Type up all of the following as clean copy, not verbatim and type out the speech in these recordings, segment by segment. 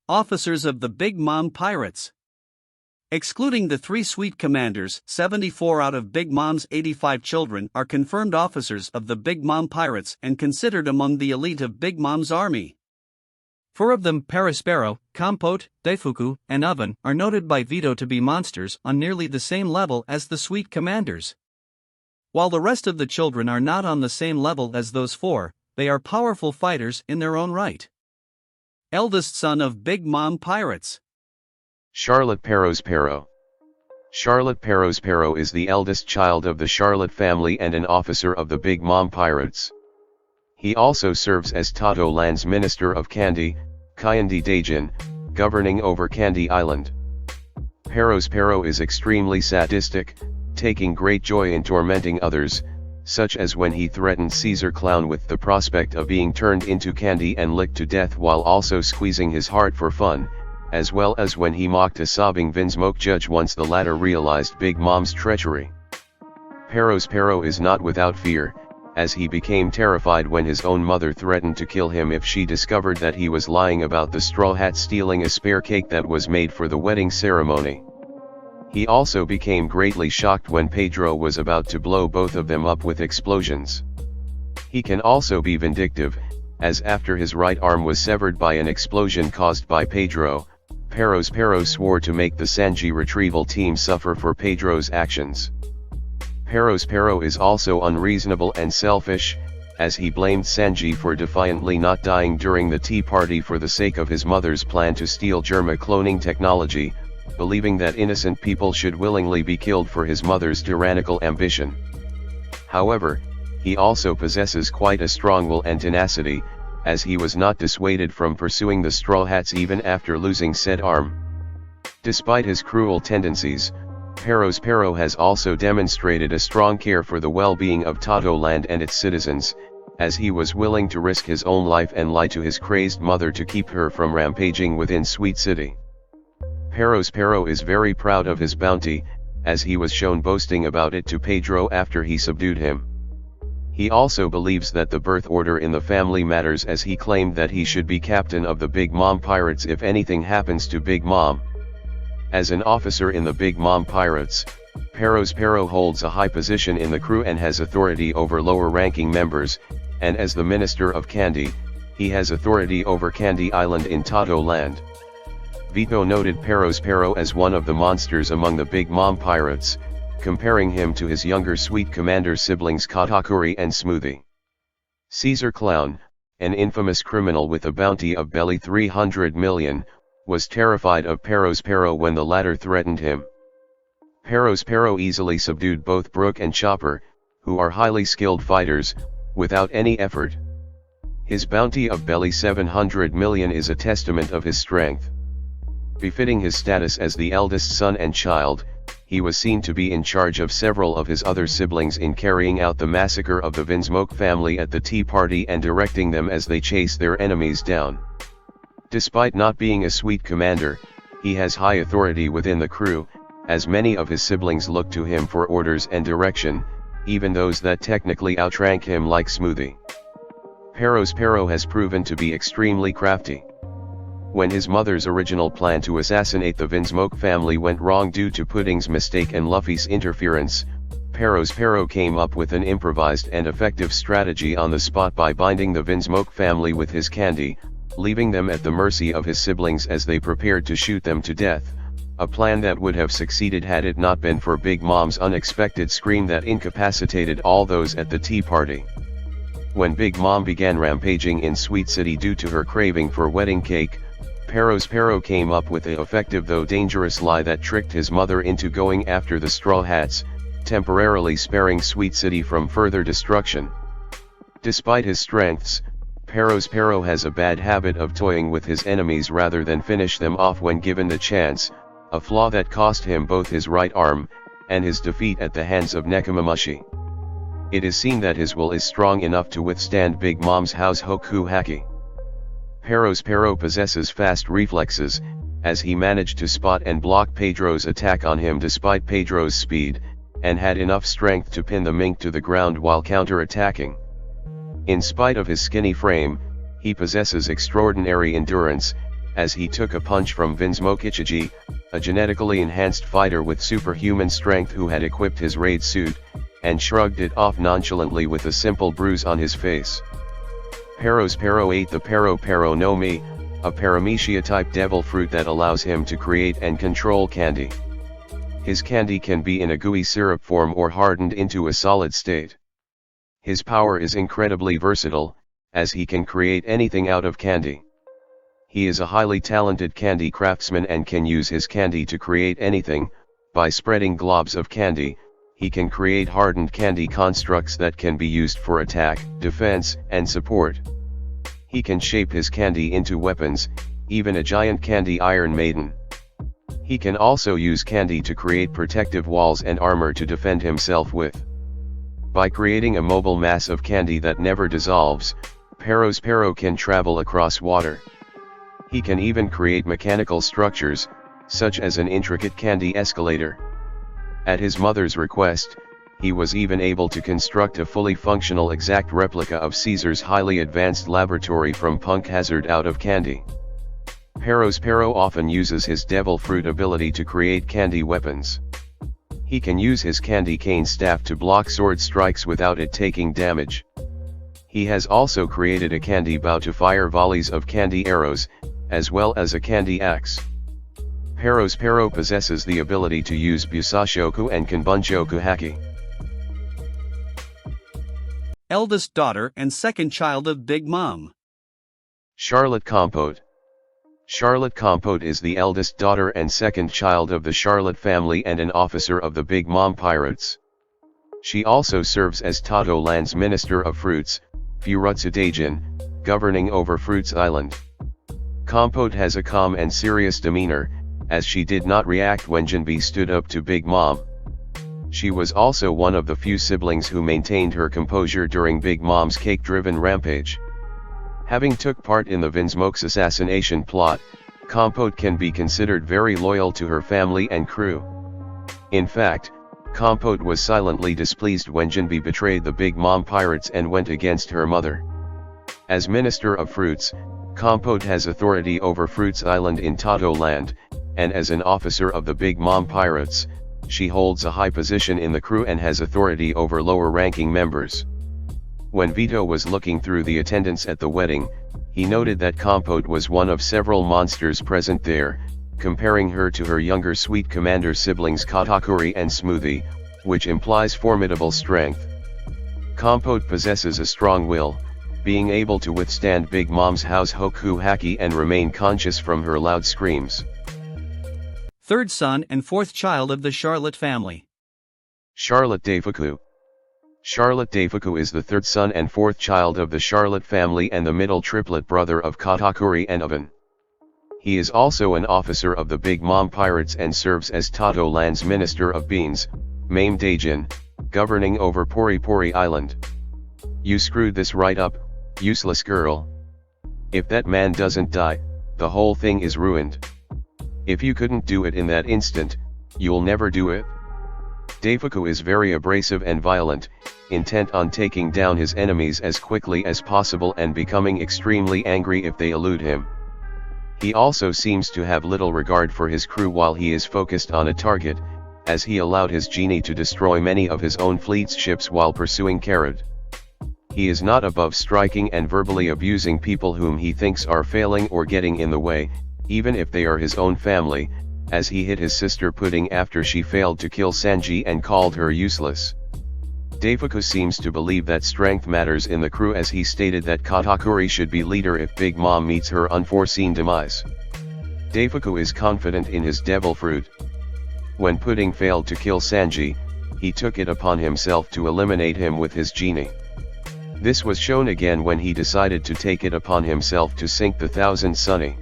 Officers of the Big Mom Pirates. Excluding the 3 sweet commanders, 74 out of Big Mom's 85 children are confirmed officers of the Big Mom Pirates and considered among the elite of Big Mom's army. 4 of them, Perospero, Compote, Daifuku, and Oven, are noted by Vito to be monsters on nearly the same level as the sweet commanders. While the rest of the children are not on the same level as those 4, they are powerful fighters in their own right. Eldest son of Big Mom Pirates. Charlotte Perospero. Charlotte Perospero is the eldest child of the Charlotte family and an officer of the Big Mom Pirates. He also serves as Tato Land's Minister of Kandy, Kyandi Dajin, governing over Kandy Island. Perospero is extremely sadistic, taking great joy in tormenting others, such as when he threatened Caesar Clown with the prospect of being turned into candy and licked to death while also squeezing his heart for fun, as well as when he mocked a sobbing Vinsmoke judge once the latter realized Big Mom's treachery. Perospero is not without fear, as he became terrified when his own mother threatened to kill him if she discovered that he was lying about the Straw Hat stealing a spare cake that was made for the wedding ceremony. He also became greatly shocked when Pedro was about to blow both of them up with explosions. He can also be vindictive, as after his right arm was severed by an explosion caused by Pedro, Perospero swore to make the Sanji retrieval team suffer for Pedro's actions. Perospero is also unreasonable and selfish, as he blamed Sanji for defiantly not dying during the tea party for the sake of his mother's plan to steal Germa cloning technology, believing that innocent people should willingly be killed for his mother's tyrannical ambition. However, he also possesses quite a strong will and tenacity, as he was not dissuaded from pursuing the Straw Hats even after losing said arm. Despite his cruel tendencies, Perospero has also demonstrated a strong care for the well-being of Tato Land and its citizens, as he was willing to risk his own life and lie to his crazed mother to keep her from rampaging within Sweet City. Perospero is very proud of his bounty, as he was shown boasting about it to Pedro after he subdued him. He also believes that the birth order in the family matters, as he claimed that he should be captain of the Big Mom Pirates if anything happens to Big Mom. As an officer in the Big Mom Pirates, Perospero holds a high position in the crew and has authority over lower-ranking members, and as the Minister of Kandy, he has authority over Kandy Island in Tato Land. Vito noted Perospero as one of the monsters among the Big Mom Pirates, comparing him to his younger sweet commander siblings Katakuri and Smoothie. Caesar Clown, an infamous criminal with a bounty of belly 300 million, was terrified of Perospero when the latter threatened him. Perospero easily subdued both Brook and Chopper, who are highly skilled fighters, without any effort. His bounty of belly 700 million is a testament of his strength. Befitting his status as the eldest son and child, he was seen to be in charge of several of his other siblings in carrying out the massacre of the Vinsmoke family at the tea party and directing them as they chase their enemies down. Despite not being a sweet commander, he has high authority within the crew, as many of his siblings look to him for orders and direction, even those that technically outrank him like Smoothie. Perospero has proven to be extremely crafty. When his mother's original plan to assassinate the Vinsmoke family went wrong due to Pudding's mistake and Luffy's interference, Perospero came up with an improvised and effective strategy on the spot by binding the Vinsmoke family with his candy, leaving them at the mercy of his siblings as they prepared to shoot them to death, a plan that would have succeeded had it not been for Big Mom's unexpected scream that incapacitated all those at the tea party. When Big Mom began rampaging in Sweet City due to her craving for wedding cake, Perospero came up with a effective though dangerous lie that tricked his mother into going after the Straw Hats, temporarily sparing Sweet City from further destruction. Despite his strengths, Perospero has a bad habit of toying with his enemies rather than finish them off when given the chance, a flaw that cost him both his right arm, and his defeat at the hands of Nekomamushi. It is seen that his will is strong enough to withstand Big Mom's House Hoku Haki. Perospero possesses fast reflexes, as he managed to spot and block Pedro's attack on him despite Pedro's speed, and had enough strength to pin the mink to the ground while counter-attacking. In spite of his skinny frame, he possesses extraordinary endurance, as he took a punch from Vinsmokichiji, a genetically enhanced fighter with superhuman strength who had equipped his raid suit, and shrugged it off nonchalantly with a simple bruise on his face. Perospero ate the Perospero no Mi, a paramecia-type devil fruit that allows him to create and control candy. His candy can be in a gooey syrup form or hardened into a solid state. His power is incredibly versatile, as he can create anything out of candy. He is a highly talented candy craftsman and can use his candy to create anything. By spreading globs of candy, he can create hardened candy constructs that can be used for attack, defense, and support. He can shape his candy into weapons, even a giant candy Iron Maiden. He can also use candy to create protective walls and armor to defend himself with. By creating a mobile mass of candy that never dissolves, Perospero can travel across water. He can even create mechanical structures, such as an intricate candy escalator. At his mother's request, he was even able to construct a fully functional exact replica of Caesar's highly advanced laboratory from Punk Hazard out of candy. Perospero often uses his devil fruit ability to create candy weapons. He can use his candy cane staff to block sword strikes without it taking damage. He has also created a candy bow to fire volleys of candy arrows, as well as a candy axe. Perospero possesses the ability to use Busashoku and Kanbunchoku Haki. Eldest daughter and second child of Big Mom. Charlotte Compote. Charlotte Compote is the eldest daughter and second child of the Charlotte family and an officer of the Big Mom Pirates. She also serves as Tato Land's Minister of Fruits, Furutsudajin, governing over Fruits Island. Compote has a calm and serious demeanor, as she did not react when Jinbe stood up to Big Mom. She was also one of the few siblings who maintained her composure during Big Mom's cake-driven rampage. Having took part in the Vinsmoke's assassination plot, Compote can be considered very loyal to her family and crew. In fact, Compote was silently displeased when Jinbe betrayed the Big Mom Pirates and went against her mother. As Minister of Fruits, Compote has authority over Fruits Island in Tato Land, and as an officer of the Big Mom Pirates, she holds a high position in the crew and has authority over lower-ranking members. When Vito was looking through the attendance at the wedding, he noted that Compote was one of several monsters present there, comparing her to her younger Sweet Commander siblings Katakuri and Smoothie, which implies formidable strength. Compote possesses a strong will, being able to withstand Big Mom's house Hoku Haki and remain conscious from her loud screams. Third son and fourth child of the Charlotte family. Charlotte Daifuku. Charlotte Daifuku is the third son and fourth child of the Charlotte family and the middle triplet brother of Katakuri and Oven. He is also an officer of the Big Mom Pirates and serves as Tato Land's Minister of Beans, Mame Dajin, governing over Pori Pori Island. You screwed this right up, useless girl. If that man doesn't die, the whole thing is ruined. If you couldn't do it in that instant, you'll never do it. Daifuku is very abrasive and violent, intent on taking down his enemies as quickly as possible and becoming extremely angry if they elude him. He also seems to have little regard for his crew while he is focused on a target, as he allowed his genie to destroy many of his own fleet's ships while pursuing Karad. He is not above striking and verbally abusing people whom he thinks are failing or getting in the way, even if they are his own family, as he hit his sister Pudding after she failed to kill Sanji and called her useless. Daifuku seems to believe that strength matters in the crew, as he stated that Katakuri should be leader if Big Mom meets her unforeseen demise. Daifuku is confident in his devil fruit. When Pudding failed to kill Sanji, he took it upon himself to eliminate him with his genie. This was shown again when he decided to take it upon himself to sink the Thousand Sunny.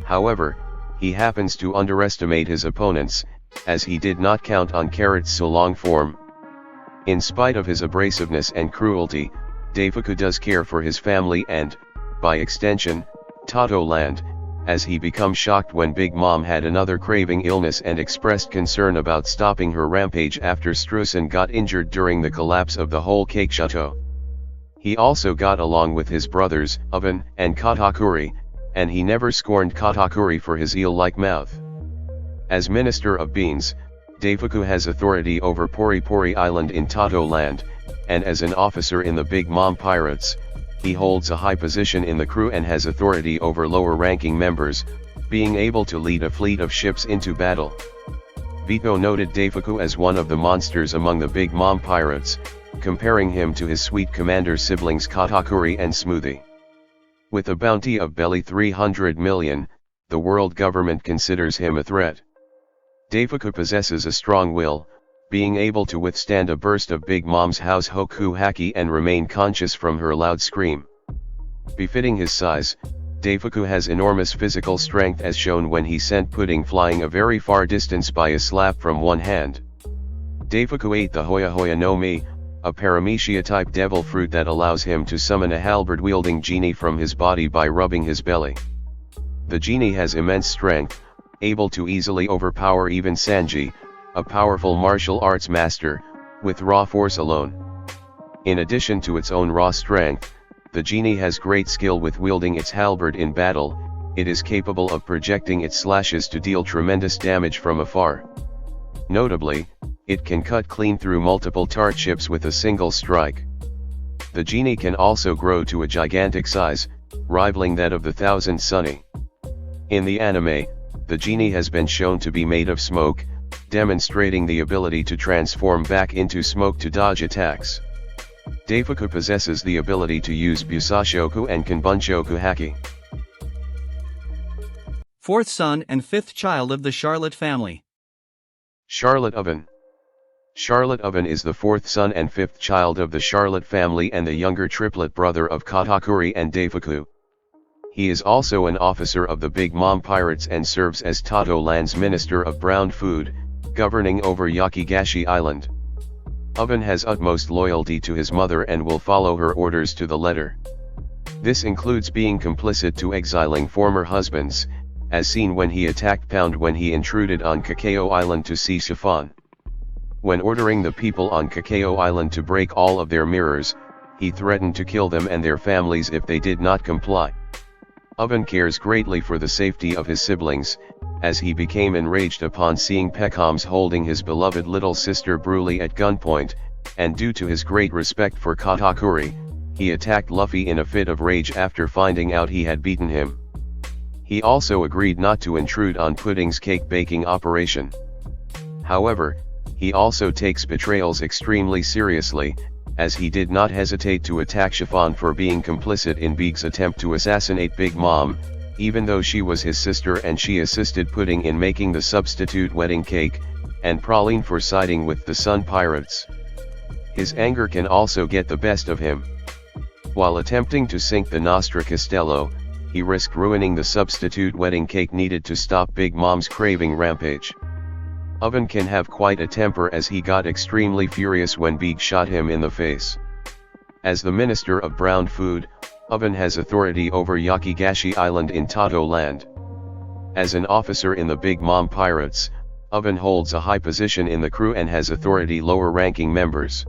However, he happens to underestimate his opponents, as he did not count on Karad's so long form. In spite of his abrasiveness and cruelty, Daifuku does care for his family and, by extension, Tato Land, as he becomes shocked when Big Mom had another craving illness and expressed concern about stopping her rampage after Streusen got injured during the collapse of the whole cake chateau. He also got along with his brothers, Oven and Katakuri, and he never scorned katakuri for his eel-like mouth. As Minister of Beans, Daifuku has authority over Pori Pori Island in Tato Land, and as an officer in the Big Mom Pirates, he holds a high position in the crew and has authority over lower-ranking members, being able to lead a fleet of ships into battle. Vito noted Daifuku as one of the monsters among the Big Mom Pirates, comparing him to his sweet commander siblings Katakuri and Smoothie. With a bounty of belly 300 million, the world government considers him a threat. Daifuku possesses a strong will, being able to withstand a burst of Big Mom's house hoku haki and remain conscious from her loud scream. Befitting his size, Daifuku has enormous physical strength as shown when he sent Pudding flying a very far distance by a slap from one hand. Daifuku ate the Hoya Hoya no Mi, a paramecia-type devil fruit that allows him to summon a halberd-wielding genie from his body by rubbing his belly. The genie has immense strength, able to easily overpower even Sanji, a powerful martial arts master, with raw force alone. In addition to its own raw strength, the genie has great skill with wielding its halberd in battle. It is capable of projecting its slashes to deal tremendous damage from afar. Notably, it can cut clean through multiple tart ships with a single strike. The genie can also grow to a gigantic size, rivaling that of the Thousand Sunny. In the anime, the genie has been shown to be made of smoke, demonstrating the ability to transform back into smoke to dodge attacks. Daifuku possesses the ability to use Busashoku and Kanbunshoku haki. Fourth son and fifth child of the Charlotte family. Charlotte Oven. Charlotte Oven is the fourth son and fifth child of the Charlotte family and the younger triplet brother of Katakuri and Daifuku. He is also an officer of the Big Mom Pirates and serves as Tato Land's Minister of Brown Food, governing over Yakigashi Island. Oven has utmost loyalty to his mother and will follow her orders to the letter. This includes being complicit to exiling former husbands, as seen when he attacked Pound when he intruded on Kakao Island to see Chiffon. When ordering the people on Kakao Island to break all of their mirrors, he threatened to kill them and their families if they did not comply. Oven cares greatly for the safety of his siblings, as he became enraged upon seeing Peckhams holding his beloved little sister Bruley at gunpoint, and due to his great respect for Katakuri, he attacked Luffy in a fit of rage after finding out he had beaten him. He also agreed not to intrude on Pudding's cake baking operation. However, he also takes betrayals extremely seriously, as he did not hesitate to attack Chiffon for being complicit in Big's attempt to assassinate Big Mom, even though she was his sister and she assisted Pudding in making the substitute wedding cake, and Praline for siding with the Sun Pirates. His anger can also get the best of him. While attempting to sink the Nostra Castello, he risked ruining the substitute wedding cake needed to stop Big Mom's craving rampage. Oven can have quite a temper as he got extremely furious when Big shot him in the face. As the Minister of Brown Food, Oven has authority over Yakigashi Island in Tato Land. As an officer in the Big Mom Pirates, Oven holds a high position in the crew and has authority lower-ranking members.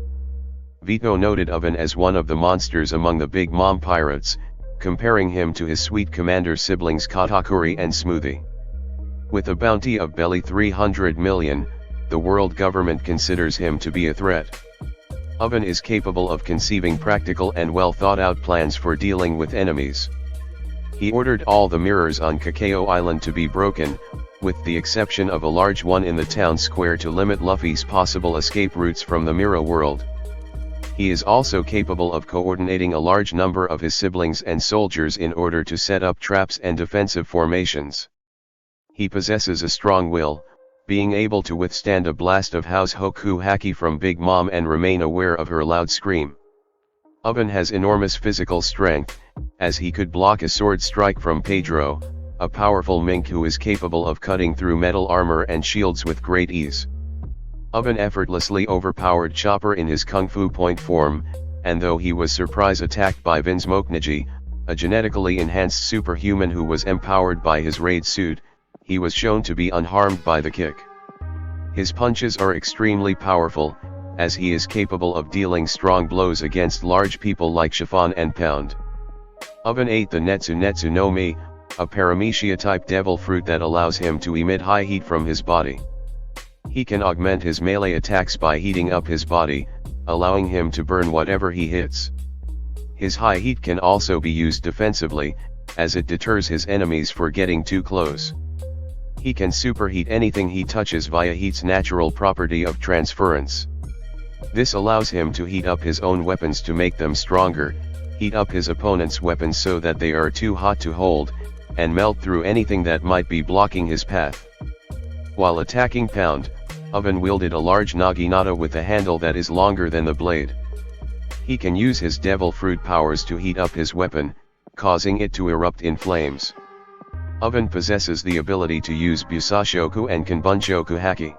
Vito noted Oven as one of the monsters among the Big Mom Pirates, comparing him to his sweet commander siblings Katakuri and Smoothie. With a bounty of belly 300 million, the world government considers him to be a threat. Oven is capable of conceiving practical and well thought out plans for dealing with enemies. He ordered all the mirrors on Kakao Island to be broken, with the exception of a large one in the town square to limit Luffy's possible escape routes from the mirror world. He is also capable of coordinating a large number of his siblings and soldiers in order to set up traps and defensive formations. He possesses a strong will, being able to withstand a blast of House Hoku Haki from Big Mom and remain aware of her loud scream. Oven has enormous physical strength, as he could block a sword strike from Pedro, a powerful mink who is capable of cutting through metal armor and shields with great ease. Oven effortlessly overpowered Chopper in his Kung Fu Point form, and though he was surprise attacked by Vince Mokniji, a genetically enhanced superhuman who was empowered by his raid suit, he was shown to be unharmed by the kick. His punches are extremely powerful, as he is capable of dealing strong blows against large people like Chiffon and Pound. Oven ate the Netsu Netsu no Mi, a paramecia-type devil fruit that allows him to emit high heat from his body. He can augment his melee attacks by heating up his body, allowing him to burn whatever he hits. His high heat can also be used defensively, as it deters his enemies for getting too close. He can superheat anything he touches via heat's natural property of transference. This allows him to heat up his own weapons to make them stronger, heat up his opponent's weapons so that they are too hot to hold, and melt through anything that might be blocking his path. While attacking Pound, Oven wielded a large naginata with a handle that is longer than the blade. He can use his devil fruit powers to heat up his weapon, causing it to erupt in flames. Oven possesses the ability to use Busashoku and Kanbunshoku Haki.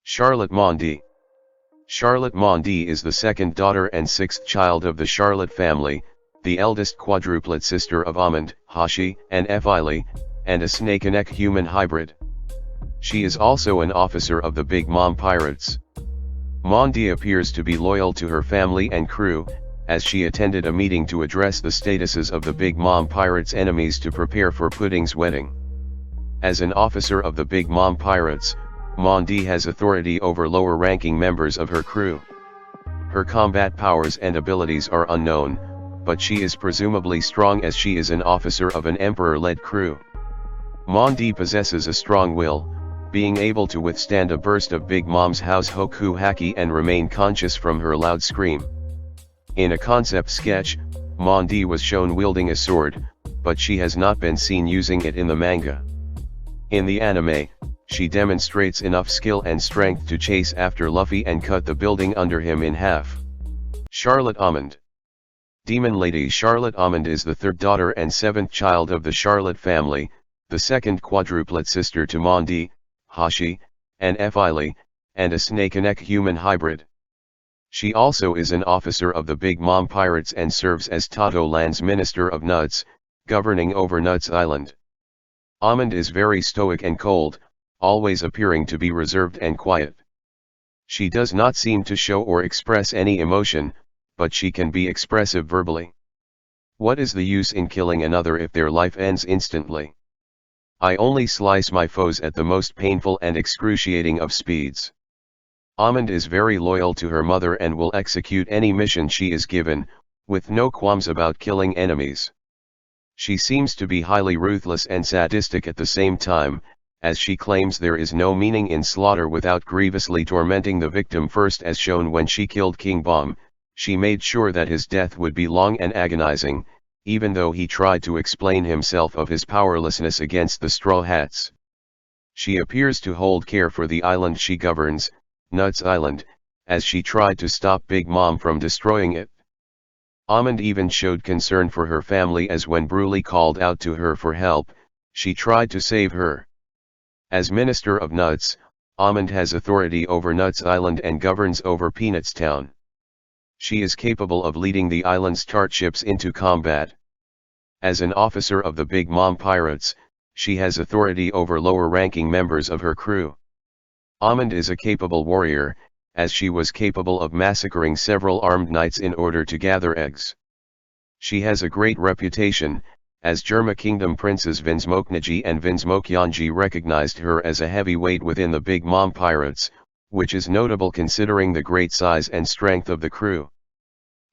Charlotte Mondi. Charlotte Mondi is the second daughter and sixth child of the Charlotte family, the eldest quadruplet sister of Amond, Hashi, and Efili, and a snake-and-neck human hybrid. She is also an officer of the Big Mom Pirates. Mondi appears to be loyal to her family and crew, as she attended a meeting to address the statuses of the Big Mom Pirates' enemies to prepare for Pudding's wedding. As an officer of the Big Mom Pirates, Mondi has authority over lower-ranking members of her crew. Her combat powers and abilities are unknown, but she is presumably strong as she is an officer of an emperor-led crew. Mondi possesses a strong will, being able to withstand a burst of Big Mom's house Hoku Haki and remain conscious from her loud scream. In a concept sketch, Mondi was shown wielding a sword, but she has not been seen using it in the manga. In the anime, she demonstrates enough skill and strength to chase after Luffy and cut the building under him in half. Charlotte Amond. Demon Lady Charlotte Amond is the third daughter and seventh child of the Charlotte family, the second quadruplet sister to Mondi, Hashi, and Efili, and a snake-and-neck human hybrid. She also is an officer of the Big Mom Pirates and serves as Tato Land's Minister of Nuts, governing over Nuts Island. Amond is very stoic and cold, always appearing to be reserved and quiet. She does not seem to show or express any emotion, but she can be expressive verbally. What is the use in killing another if their life ends instantly? I only slice my foes at the most painful and excruciating of speeds. Amond is very loyal to her mother and will execute any mission she is given, with no qualms about killing enemies. She seems to be highly ruthless and sadistic at the same time, as she claims there is no meaning in slaughter without grievously tormenting the victim first, as shown when she killed King Bomb. She made sure that his death would be long and agonizing, even though he tried to explain himself of his powerlessness against the Straw Hats. She appears to hold care for the island she governs, Nuts Island, as she tried to stop Big Mom from destroying it. Amond even showed concern for her family, as when Broly called out to her for help, she tried to save her. As Minister of Nuts, Amond has authority over Nuts Island and governs over Peanuts Town. She is capable of leading the island's tart ships into combat. As an officer of the Big Mom Pirates, she has authority over lower-ranking members of her crew. Amond is a capable warrior, as she was capable of massacring several armed knights in order to gather eggs. She has a great reputation, as Germa Kingdom princes Vinsmoknaji and Vinsmokyanji recognized her as a heavyweight within the Big Mom Pirates, which is notable considering the great size and strength of the crew.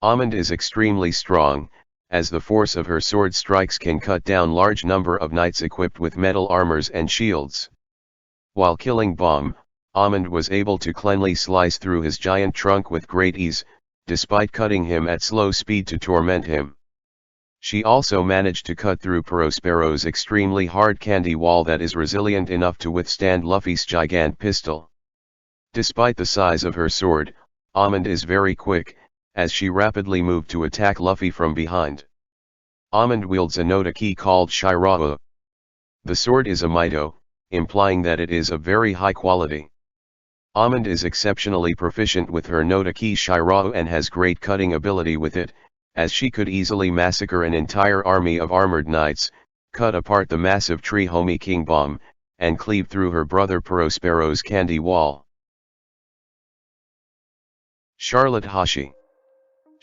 Amond is extremely strong, as the force of her sword strikes can cut down large number of knights equipped with metal armors and shields. While killing Bomb, Amond was able to cleanly slice through his giant trunk with great ease, despite cutting him at slow speed to torment him. She also managed to cut through Perospero's extremely hard candy wall that is resilient enough to withstand Luffy's gigant pistol. Despite the size of her sword, Amond is very quick, as she rapidly moved to attack Luffy from behind. Amond wields a Notaki called Shirao. The sword is a Mito, implying that it is of very high quality. Amond is exceptionally proficient with her Notaki Shirao and has great cutting ability with it, as she could easily massacre an entire army of armored knights, cut apart the massive tree homie King Bomb, and cleave through her brother Perospero's candy wall. Charlotte Hashi.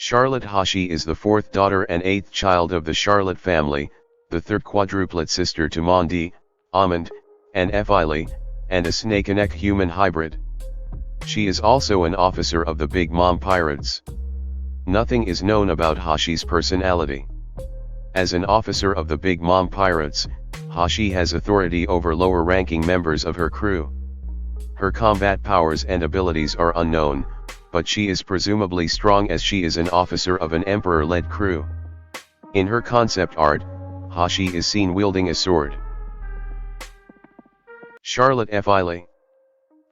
Charlotte Hashi is the fourth daughter and eighth child of the Charlotte family, the third quadruplet sister to Mondi, Almond, and Efili, and a snake-and-egg human hybrid. She is also an officer of the Big Mom Pirates. Nothing is known about Hashi's personality. As an officer of the Big Mom Pirates, Hashi has authority over lower-ranking members of her crew. Her combat powers and abilities are unknown, but she is presumably strong as she is an officer of an emperor-led crew. In her concept art, Hashi is seen wielding a sword. Charlotte Efili.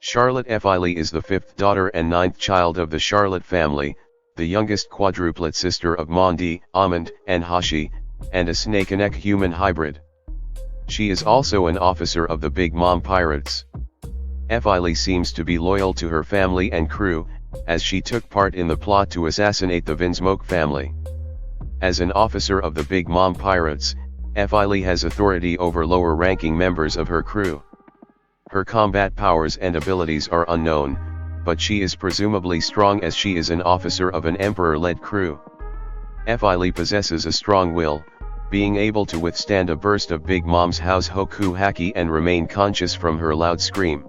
Charlotte Efili is the fifth daughter and ninth child of the Charlotte family, the youngest quadruplet sister of Mondi, Almond, and Hashi, and a snake-and-egg human hybrid. She is also an officer of the Big Mom Pirates. Efili seems to be loyal to her family and crew, as she took part in the plot to assassinate the Vinsmoke family. As an officer of the Big Mom Pirates, Efili has authority over lower-ranking members of her crew. Her combat powers and abilities are unknown, but she is presumably strong as she is an officer of an emperor-led crew. Efili possesses a strong will, being able to withstand a burst of Big Mom's House Hoku Haki and remain conscious from her loud scream.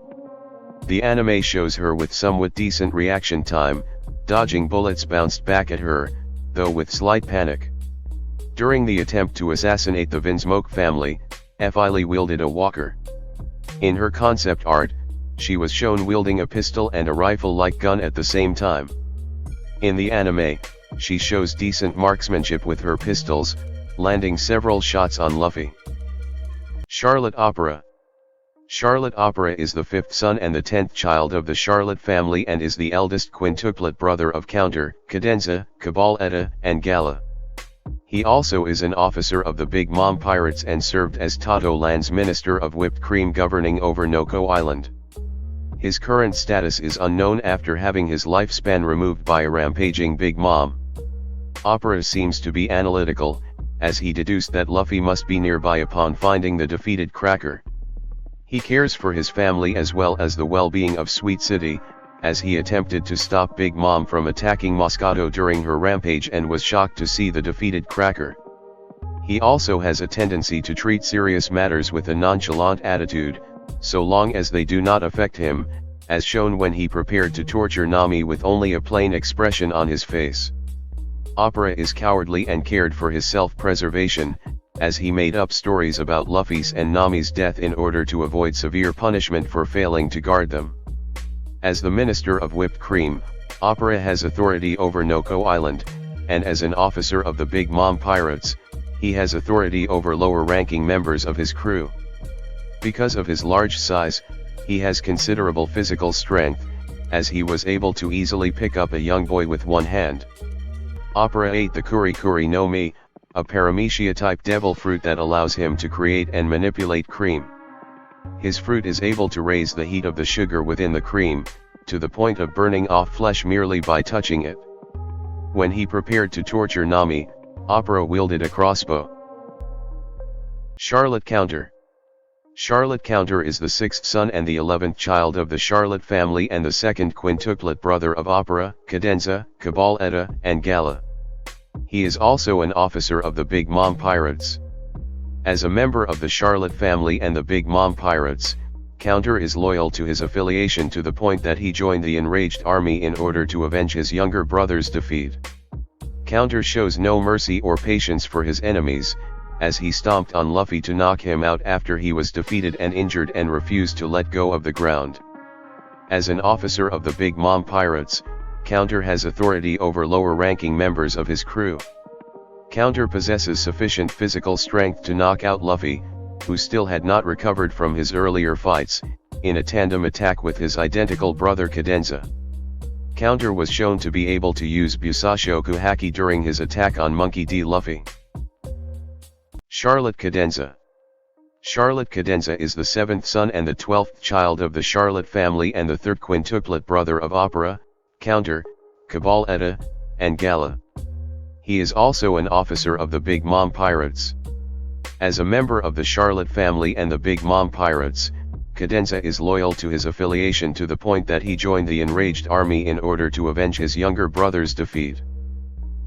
The anime shows her with somewhat decent reaction time, dodging bullets bounced back at her, though with slight panic. During the attempt to assassinate the Vinsmoke family, Efili wielded a walker. In her concept art, she was shown wielding a pistol and a rifle-like gun at the same time. In the anime, she shows decent marksmanship with her pistols, landing several shots on Luffy. Charlotte Opera. Charlotte Opera is the fifth son and the 10th child of the Charlotte family and is the eldest quintuplet brother of Counter, Cadenza, Cabal Etta, and Gala. He also is an officer of the Big Mom Pirates and served as Tato Land's Minister of Whipped Cream governing over Noko Island. His current status is unknown after having his lifespan removed by a rampaging Big Mom. Opera seems to be analytical, as he deduced that Luffy must be nearby upon finding the defeated Cracker. He cares for his family as well as the well-being of Sweet City, as he attempted to stop Big Mom from attacking Moscato during her rampage and was shocked to see the defeated Cracker. He also has a tendency to treat serious matters with a nonchalant attitude, so long as they do not affect him, as shown when he prepared to torture Nami with only a plain expression on his face. Opera is cowardly and cared for his self-preservation, as he made up stories about Luffy's and Nami's death in order to avoid severe punishment for failing to guard them. As the Minister of Whipped Cream, Opera has authority over Noko Island, and as an officer of the Big Mom Pirates, he has authority over lower-ranking members of his crew. Because of his large size, he has considerable physical strength, as he was able to easily pick up a young boy with one hand. Opera ate the Kuri Kuri no Mi, a paramecia-type devil fruit that allows him to create and manipulate cream. His fruit is able to raise the heat of the sugar within the cream, to the point of burning off flesh merely by touching it. When he prepared to torture Nami, Opera wielded a crossbow. Charlotte Counter. Charlotte Counter is the sixth son and the 11th child of the Charlotte family and the second quintuplet brother of Opera, Cadenza, Cabal Etta, and Gala. He is also an officer of the Big Mom Pirates. As a member of the Charlotte family and the Big Mom Pirates, Counter is loyal to his affiliation to the point that he joined the enraged army in order to avenge his younger brother's defeat. Counter shows no mercy or patience for his enemies, as he stomped on Luffy to knock him out after he was defeated and injured and refused to let go of the ground. As an officer of the Big Mom Pirates, Counter has authority over lower-ranking members of his crew. Counter possesses sufficient physical strength to knock out Luffy, who still had not recovered from his earlier fights, in a tandem attack with his identical brother Cadenza. Counter was shown to be able to use Busashoku Haki during his attack on Monkey D. Luffy. Charlotte Cadenza. Charlotte Cadenza is the 7th son and the 12th child of the Charlotte family and the third quintuplet brother of Opera, Counter, Cabal Etta, and Gala. He is also an officer of the Big Mom Pirates. As a member of the Charlotte family and the Big Mom Pirates, Cadenza is loyal to his affiliation to the point that he joined the enraged army in order to avenge his younger brother's defeat.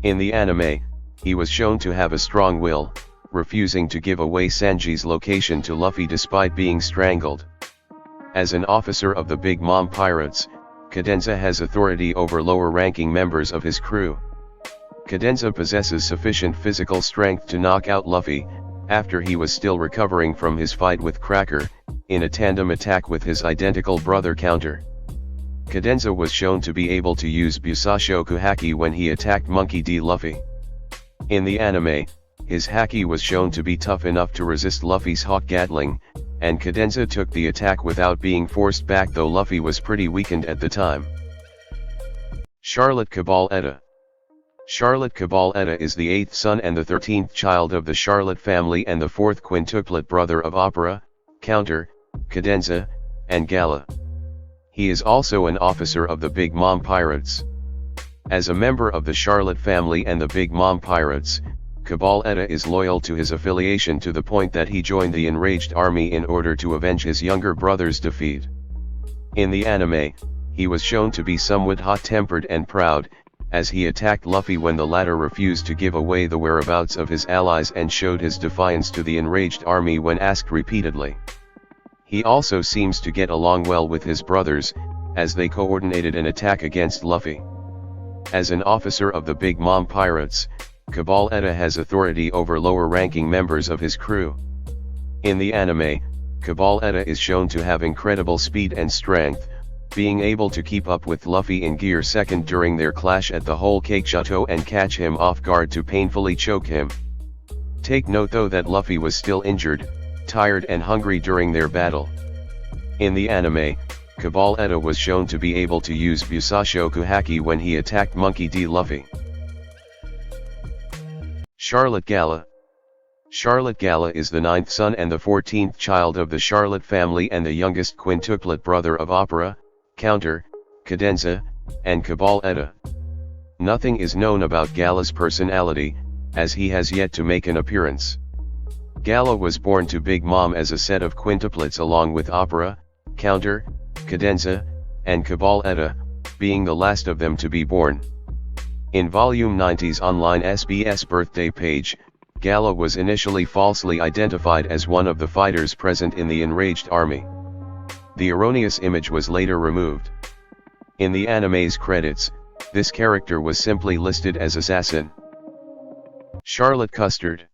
In the anime, he was shown to have a strong will, refusing to give away Sanji's location to Luffy despite being strangled. As an officer of the Big Mom Pirates, Cadenza has authority over lower-ranking members of his crew. Cadenza possesses sufficient physical strength to knock out Luffy, after he was still recovering from his fight with Cracker, in a tandem attack with his identical brother Counter. Cadenza was shown to be able to use Busashoku Haki when he attacked Monkey D. Luffy. In the anime, his Haki was shown to be tough enough to resist Luffy's Hawk Gatling, and Cadenza took the attack without being forced back, though Luffy was pretty weakened at the time. Charlotte Cabal Etta. Charlotte Cabal Etta is the 8th son and the 13th child of the Charlotte family and the 4th quintuplet brother of Opera, Counter, Cadenza, and Gala. He is also an officer of the Big Mom Pirates. As a member of the Charlotte family and the Big Mom Pirates, Cabal Etta is loyal to his affiliation to the point that he joined the enraged army in order to avenge his younger brother's defeat. In the anime, he was shown to be somewhat hot-tempered and proud, as he attacked Luffy when the latter refused to give away the whereabouts of his allies and showed his defiance to the enraged army when asked repeatedly. He also seems to get along well with his brothers, as they coordinated an attack against Luffy. As an officer of the Big Mom Pirates, Cabal Etta has authority over lower-ranking members of his crew. In the anime, Cabal Etta is shown to have incredible speed and strength, being able to keep up with Luffy in Gear Second during their clash at the Whole Cake Chateau and catch him off guard to painfully choke him. Take note though that Luffy was still injured, tired and hungry during their battle. In the anime, Cabal Etta was shown to be able to use Busashoku Haki when he attacked Monkey D. Luffy. Charlotte Gala. Charlotte Gala is the 9th son and the 14th child of the Charlotte family and the youngest quintuplet brother of Opera, Counter, Cadenza, and Cabal Etta. Nothing is known about Gala's personality, as he has yet to make an appearance. Gala was born to Big Mom as a set of quintuplets along with Opera, Counter, Cadenza, and Cabal Etta, being the last of them to be born. In Volume 90's online SBS birthday page, Gala was initially falsely identified as one of the fighters present in the enraged army. The erroneous image was later removed. In the anime's credits, this character was simply listed as assassin. Charlotte Custard.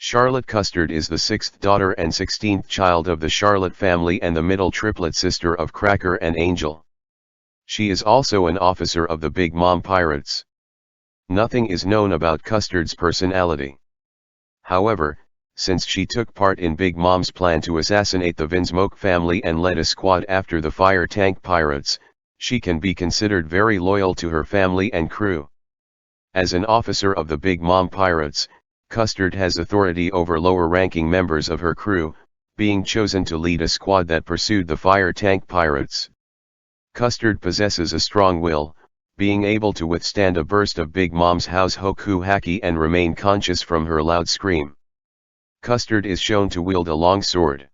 Charlotte Custard is the 6th daughter and 16th child of the Charlotte family and the middle triplet sister of Cracker and Angel. She is also an officer of the Big Mom Pirates. Nothing is known about Custard's personality. However, since she took part in Big Mom's plan to assassinate the Vinsmoke family and led a squad after the Fire Tank Pirates, she can be considered very loyal to her family and crew. As an officer of the Big Mom Pirates, Custard has authority over lower-ranking members of her crew, being chosen to lead a squad that pursued the Fire Tank Pirates. Custard possesses a strong will, being able to withstand a burst of Big Mom's House Hoku Haki and remain conscious from her loud scream. Custard is shown to wield a long sword.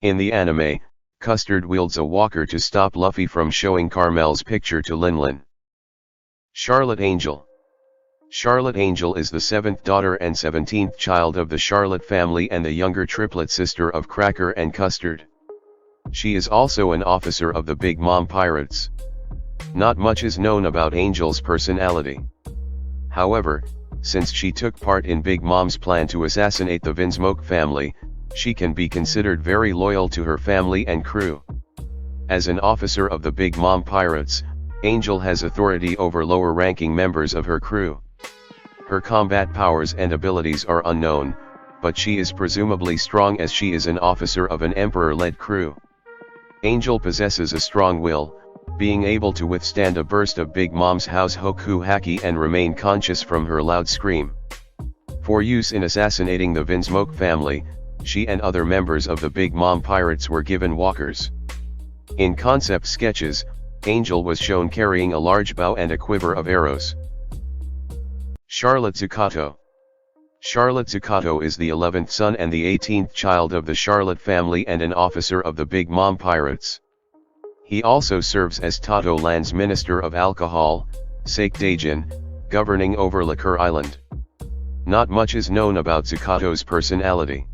In the anime, Custard wields a walker to stop Luffy from showing Carmel's picture to Linlin. Charlotte Angel. Charlotte Angel is the 7th daughter and 17th child of the Charlotte family and the younger triplet sister of Cracker and Custard. She is also an officer of the Big Mom Pirates. Not much is known about Angel's personality. However, since she took part in Big Mom's plan to assassinate the Vinsmoke family, she can be considered very loyal to her family and crew. As an officer of the Big Mom Pirates, Angel has authority over lower-ranking members of her crew. Her combat powers and abilities are unknown, but she is presumably strong as she is an officer of an Emperor-led crew. Angel possesses a strong will, being able to withstand a burst of Big Mom's House Hoku Haki and remain conscious from her loud scream. For use in assassinating the Vinsmoke family, she and other members of the Big Mom Pirates were given walkers. In concept sketches, Angel was shown carrying a large bow and a quiver of arrows. Charlotte Zuccato. Charlotte Zuccato is the 11th son and the 18th child of the Charlotte family and an officer of the Big Mom Pirates. He also serves as Tato Land's Minister of Alcohol, Sake Dajin, governing over Liquor Island. Not much is known about Zucato's personality.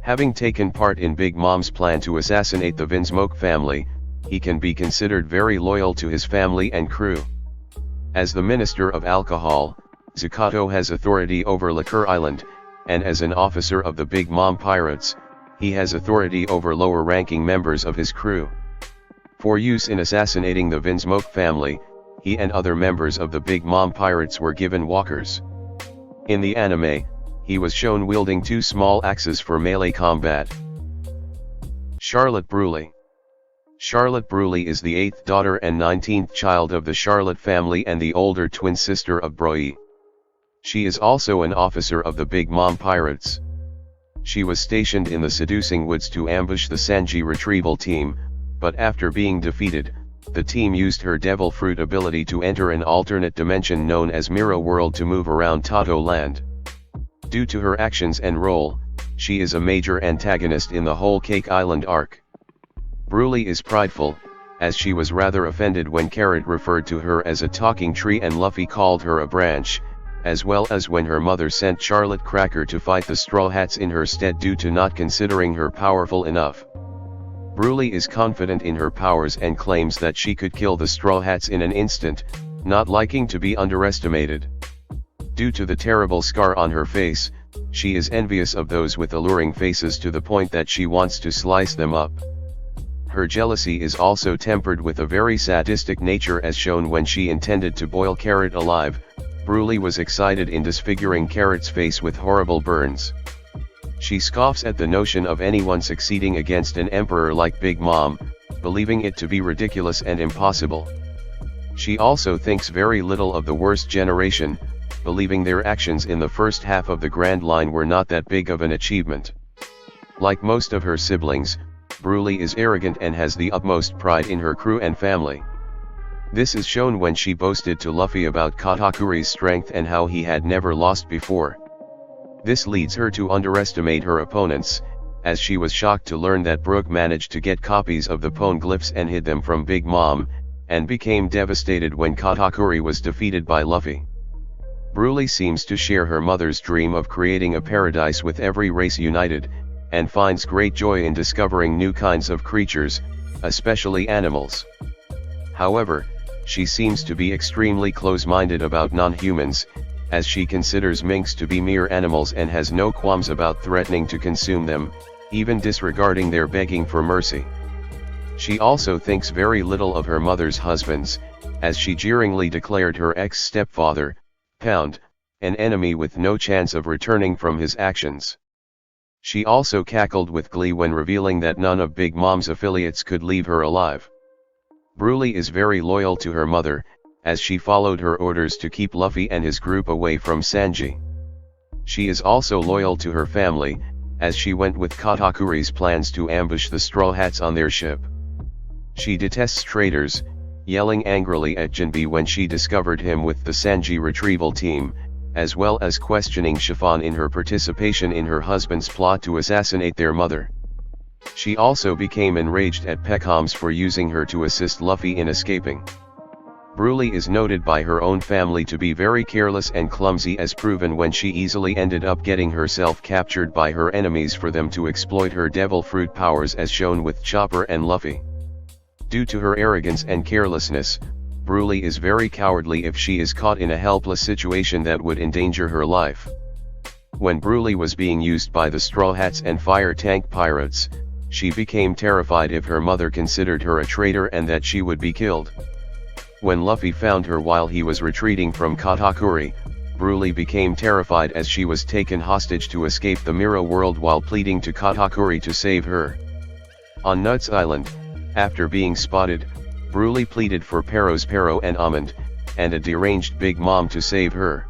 Having taken part in Big Mom's plan to assassinate the Vinsmoke family, he can be considered very loyal to his family and crew. As the Minister of Alcohol, Zucato has authority over Liquor Island, and as an officer of the Big Mom Pirates, he has authority over lower-ranking members of his crew. For use in assassinating the Vinsmoke family, he and other members of the Big Mom Pirates were given walkers. In the anime, he was shown wielding 2 small axes for melee combat. Charlotte Bruley. Charlotte Bruley is the 8th daughter and 19th child of the Charlotte family and the older twin sister of Broi. She is also an officer of the Big Mom Pirates. She was stationed in the Seducing Woods to ambush the Sanji retrieval team, but after being defeated, the team used her Devil Fruit ability to enter an alternate dimension known as Mirror World to move around Tato Land. Due to her actions and role, she is a major antagonist in the whole Cake Island arc. Bruley is prideful, as she was rather offended when Carrot referred to her as a talking tree and Luffy called her a branch, as well as when her mother sent Charlotte Cracker to fight the Straw Hats in her stead due to not considering her powerful enough. Bruley is confident in her powers and claims that she could kill the Straw Hats in an instant, not liking to be underestimated. Due to the terrible scar on her face, she is envious of those with alluring faces to the point that she wants to slice them up. Her jealousy is also tempered with a very sadistic nature as shown when she intended to boil Carrot alive. Bruley was excited in disfiguring Carrot's face with horrible burns. She scoffs at the notion of anyone succeeding against an emperor like Big Mom, believing it to be ridiculous and impossible. She also thinks very little of the worst generation, believing their actions in the first half of the Grand Line were not that big of an achievement. Like most of her siblings, Bruley is arrogant and has the utmost pride in her crew and family. This is shown when she boasted to Luffy about Katakuri's strength and how he had never lost before. This leads her to underestimate her opponents, as she was shocked to learn that Brook managed to get copies of the Poneglyphs and hid them from Big Mom, and became devastated when Katakuri was defeated by Luffy. Bruley seems to share her mother's dream of creating a paradise with every race united, and finds great joy in discovering new kinds of creatures, especially animals. However, she seems to be extremely close-minded about non-humans, as she considers minks to be mere animals and has no qualms about threatening to consume them, even disregarding their begging for mercy. She also thinks very little of her mother's husbands, as she jeeringly declared her ex-stepfather, Pound, an enemy with no chance of returning from his actions. She also cackled with glee when revealing that none of Big Mom's affiliates could leave her alive. Bruley is very loyal to her mother, as she followed her orders to keep Luffy and his group away from Sanji. She is also loyal to her family, as she went with Katakuri's plans to ambush the Straw Hats on their ship. She detests traitors, yelling angrily at Jinbe when she discovered him with the Sanji retrieval team, as well as questioning Chiffon in her participation in her husband's plot to assassinate their mother. She also became enraged at Peckhams for using her to assist Luffy in escaping. Bruley is noted by her own family to be very careless and clumsy, as proven when she easily ended up getting herself captured by her enemies for them to exploit her devil fruit powers, as shown with Chopper and Luffy. Due to her arrogance and carelessness, Bruley is very cowardly if she is caught in a helpless situation that would endanger her life. When Bruley was being used by the Straw Hats and Fire Tank Pirates, she became terrified if her mother considered her a traitor and that she would be killed. When Luffy found her while he was retreating from Katakuri, Bruley became terrified as she was taken hostage to escape the Mirror World while pleading to Katakuri to save her. On Nuts Island, after being spotted, Bruley pleaded for Perospero and Almond, and a deranged Big Mom to save her.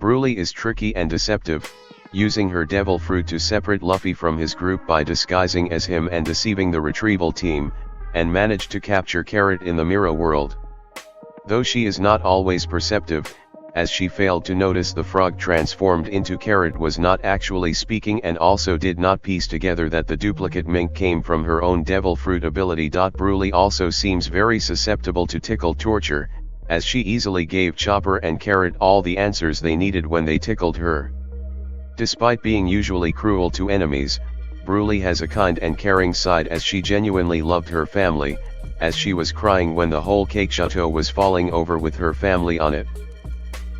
Bruley is tricky and deceptive, using her devil fruit to separate Luffy from his group by disguising as him and deceiving the retrieval team, and managed to capture Carrot in the Mirror World. Though she is not always perceptive, as she failed to notice the frog transformed into Carrot was not actually speaking and also did not piece together that the duplicate mink came from her own devil fruit ability. Bruley also seems very susceptible to tickle torture, as she easily gave Chopper and Carrot all the answers they needed when they tickled her. Despite being usually cruel to enemies, Bruley has a kind and caring side, as she genuinely loved her family, as she was crying when the whole cake chateau was falling over with her family on it.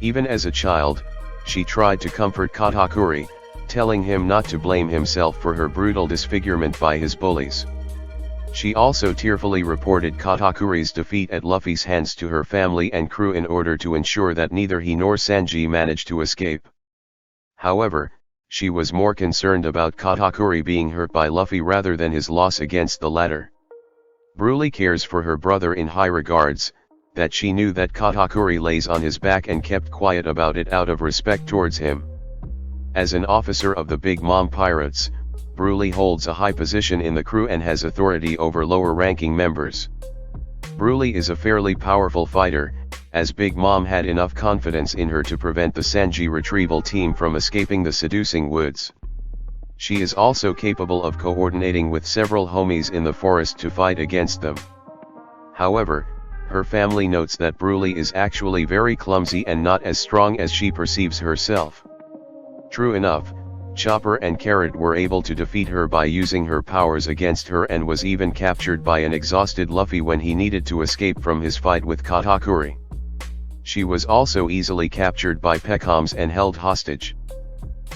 Even as a child, she tried to comfort Katakuri, telling him not to blame himself for her brutal disfigurement by his bullies. She also tearfully reported Katakuri's defeat at Luffy's hands to her family and crew in order to ensure that neither he nor Sanji managed to escape. However, she was more concerned about Katakuri being hurt by Luffy rather than his loss against the latter. Bruley cares for her brother in high regards, that she knew that Katakuri lays on his back and kept quiet about it out of respect towards him. As an officer of the Big Mom Pirates, Bruley holds a high position in the crew and has authority over lower-ranking members. Bruley is a fairly powerful fighter, as Big Mom had enough confidence in her to prevent the Sanji retrieval team from escaping the seducing woods. She is also capable of coordinating with several homies in the forest to fight against them. However, her family notes that Bruley is actually very clumsy and not as strong as she perceives herself. True enough, Chopper and Carrot were able to defeat her by using her powers against her, and was even captured by an exhausted Luffy when he needed to escape from his fight with Katakuri. She was also easily captured by Pecoms and held hostage.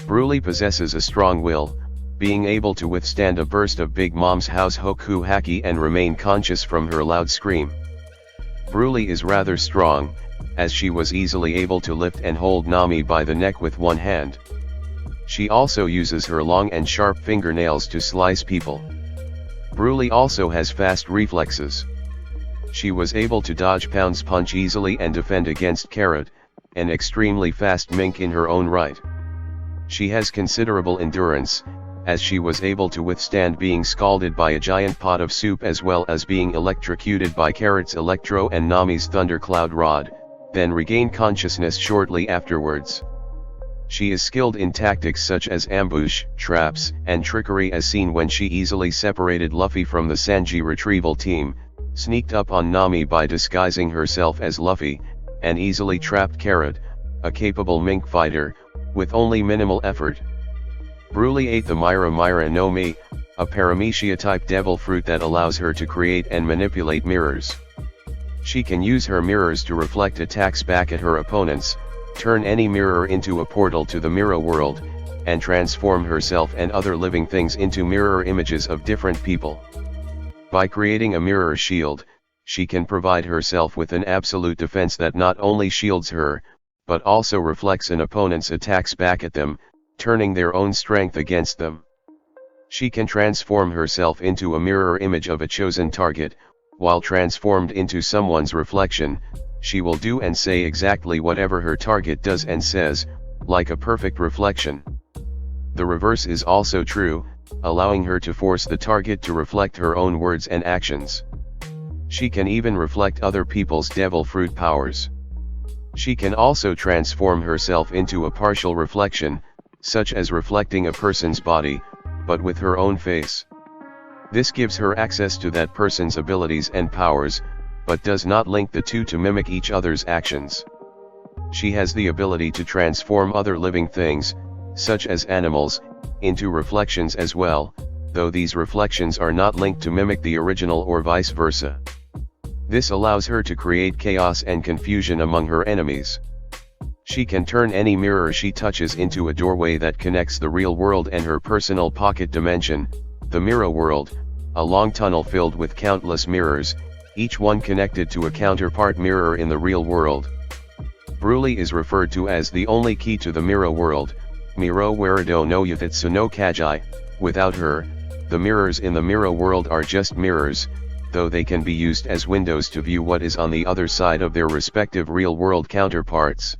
Bruley possesses a strong will, being able to withstand a burst of Big Mom's house Hoku Haki and remain conscious from her loud scream. Bruley is rather strong, as she was easily able to lift and hold Nami by the neck with one hand. She also uses her long and sharp fingernails to slice people. Bruley also has fast reflexes. She was able to dodge Pound's punch easily and defend against Carrot, an extremely fast mink in her own right. She has considerable endurance, as she was able to withstand being scalded by a giant pot of soup as well as being electrocuted by Carrot's Electro and Nami's Thundercloud Rod, then regain consciousness shortly afterwards. She is skilled in tactics such as ambush, traps, and trickery, as seen when she easily separated Luffy from the Sanji retrieval team, sneaked up on Nami by disguising herself as Luffy, and easily trapped Carrot, a capable mink fighter, with only minimal effort. Bruley ate the Myra Myra no Mi, a paramecia-type devil fruit that allows her to create and manipulate mirrors. She can use her mirrors to reflect attacks back at her opponents, turn any mirror into a portal to the mirror world, and transform herself and other living things into mirror images of different people. By creating a mirror shield, she can provide herself with an absolute defense that not only shields her, but also reflects an opponent's attacks back at them, turning their own strength against them. She can transform herself into a mirror image of a chosen target. While transformed into someone's reflection, she will do and say exactly whatever her target does and says, like a perfect reflection. The reverse is also true, allowing her to force the target to reflect her own words and actions. She can even reflect other people's devil fruit powers. She can also transform herself into a partial reflection, such as reflecting a person's body, but with her own face. This gives her access to that person's abilities and powers, but does not link the two to mimic each other's actions. She has the ability to transform other living things, such as animals, into reflections as well, though these reflections are not linked to mimic the original or vice versa. This allows her to create chaos and confusion among her enemies. She can turn any mirror she touches into a doorway that connects the real world and her personal pocket dimension, the mirror world, a long tunnel filled with countless mirrors, each one connected to a counterpart mirror in the real world. Bruley is referred to as the only key to the mirror world, Miro Warido no Yutetsu no Kajai. Without her, the mirrors in the mirror world are just mirrors, though they can be used as windows to view what is on the other side of their respective real-world counterparts.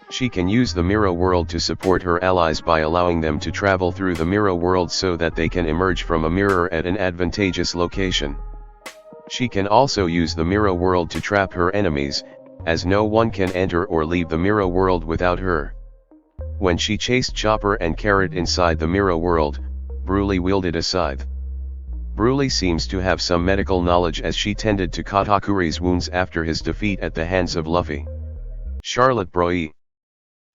She can use the mirror world to support her allies by allowing them to travel through the mirror world so that they can emerge from a mirror at an advantageous location. She can also use the mirror world to trap her enemies, as no one can enter or leave the mirror world without her. When she chased Chopper and Carrot inside the mirror world, Bruley wielded a scythe. Bruley seems to have some medical knowledge as she tended to Katakuri's wounds after his defeat at the hands of Luffy. Charlotte Broye.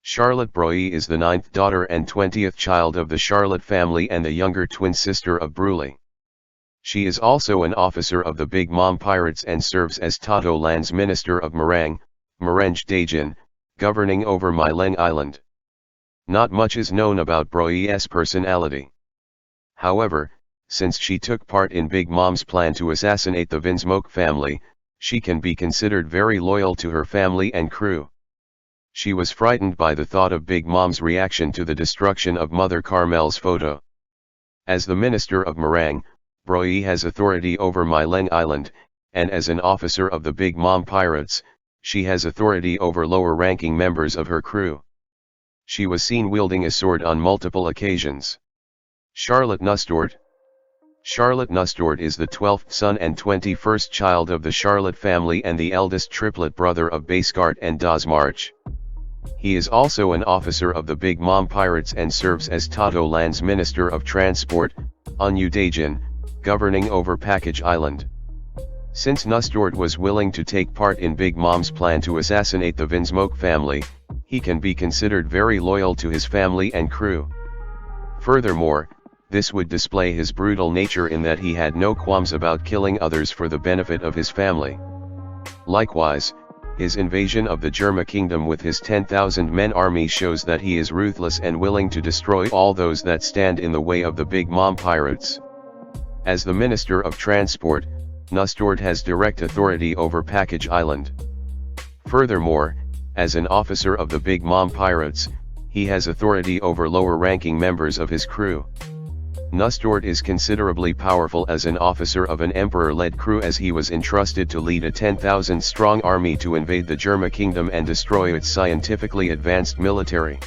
Charlotte Broye is the 9th daughter and 20th child of the Charlotte family and the younger twin sister of Bruley. She is also an officer of the Big Mom Pirates and serves as Tato Land's Minister of Marang, Marenge Dajin, governing over Mileng Island. Not much is known about Broye's personality. However, since she took part in Big Mom's plan to assassinate the Vinsmoke family, she can be considered very loyal to her family and crew. She was frightened by the thought of Big Mom's reaction to the destruction of Mother Carmel's photo. As the Minister of Marang, Broye has authority over Mileng Island, and as an officer of the Big Mom Pirates, she has authority over lower-ranking members of her crew. She was seen wielding a sword on multiple occasions. Charlotte Nustord. Charlotte Nustord is the 12th son and 21st child of the Charlotte family and the eldest triplet brother of Basegart and Dazmarch. He is also an officer of the Big Mom Pirates and serves as Tato Land's Minister of Transport, Onyu Dajin, governing over Package Island. Since Nustord was willing to take part in Big Mom's plan to assassinate the Vinsmoke family, he can be considered very loyal to his family and crew. Furthermore, this would display his brutal nature in that he had no qualms about killing others for the benefit of his family. Likewise, his invasion of the Jerma kingdom with his 10,000 men army shows that he is ruthless and willing to destroy all those that stand in the way of the Big Mom Pirates. As the Minister of Transport, Nustord has direct authority over Package Island. Furthermore, as an officer of the Big Mom Pirates, he has authority over lower-ranking members of his crew. Nustord is considerably powerful as an officer of an emperor-led crew as he was entrusted to lead a 10,000-strong army to invade the Jerma kingdom and destroy its scientifically advanced military.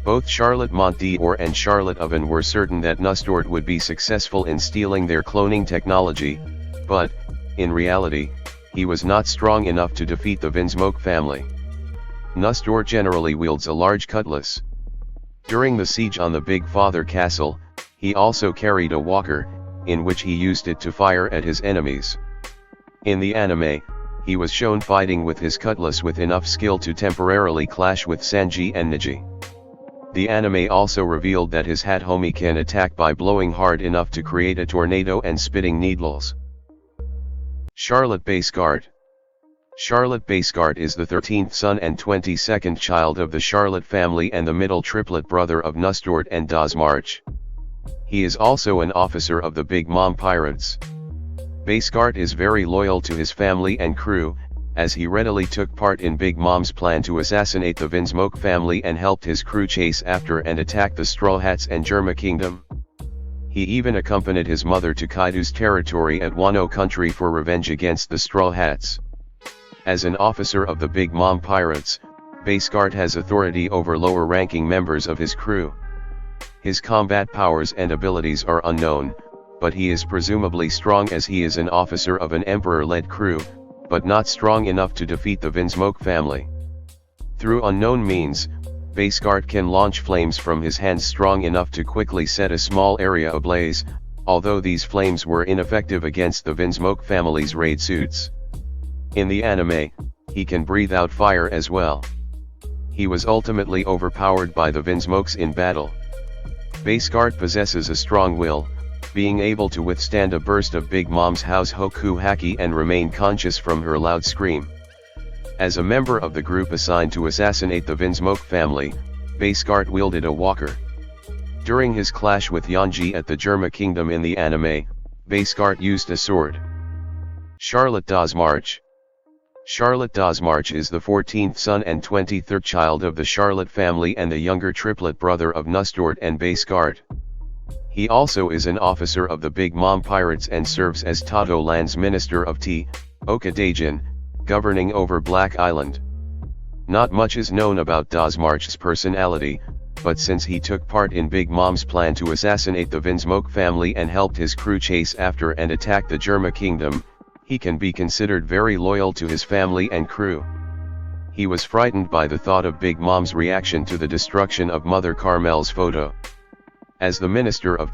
Both Charlotte Montdior and Charlotte Oven were certain that Nustord would be successful in stealing their cloning technology, but, in reality, he was not strong enough to defeat the Vinsmoke family. Nustord generally wields a large cutlass. During the siege on the Big Father Castle, he also carried a walker, in which he used it to fire at his enemies. In the anime, he was shown fighting with his cutlass with enough skill to temporarily clash with Sanji and Neji. The anime also revealed that his Hatomi can attack by blowing hard enough to create a tornado and spitting needles. Charlotte Basegart. Charlotte Basegart is the 13th son and 22nd child of the Charlotte family and the middle triplet brother of Nustord and Dazmarch. He is also an officer of the Big Mom Pirates. Basegart is very loyal to his family and crew, as he readily took part in Big Mom's plan to assassinate the Vinsmoke family and helped his crew chase after and attack the Straw Hats and Jerma Kingdom. He even accompanied his mother to Kaido's territory at Wano country for revenge against the Straw Hats. As an officer of the Big Mom Pirates, Basegart has authority over lower-ranking members of his crew. His combat powers and abilities are unknown, but he is presumably strong as he is an officer of an emperor-led crew, but not strong enough to defeat the Vinsmoke family. Through unknown means, Basegart can launch flames from his hands strong enough to quickly set a small area ablaze, although these flames were ineffective against the Vinsmoke family's raid suits. In the anime, he can breathe out fire as well. He was ultimately overpowered by the Vinsmokes in battle. Basegart possesses a strong will, being able to withstand a burst of Big Mom's House Hoku Haki and remain conscious from her loud scream. As a member of the group assigned to assassinate the Vinsmoke family, Basegart wielded a walker. During his clash with Yonji at the Jerma Kingdom in the anime, Basegart used a sword. Charlotte Dazmarch. Charlotte Dazmarch is the 14th son and 23rd child of the Charlotte family and the younger triplet brother of Nustord and Basegart. He also is an officer of the Big Mom Pirates and serves as Tato Land's Minister of Oka Dajin, governing over Black Island. Not much is known about Dazmarch's personality, but since he took part in Big Mom's plan to assassinate the Vinsmoke family and helped his crew chase after and attack the Jerma Kingdom, he can be considered very loyal to his family and crew. He was frightened by the thought of Big Mom's reaction to the destruction of Mother Carmel's photo. As the Minister of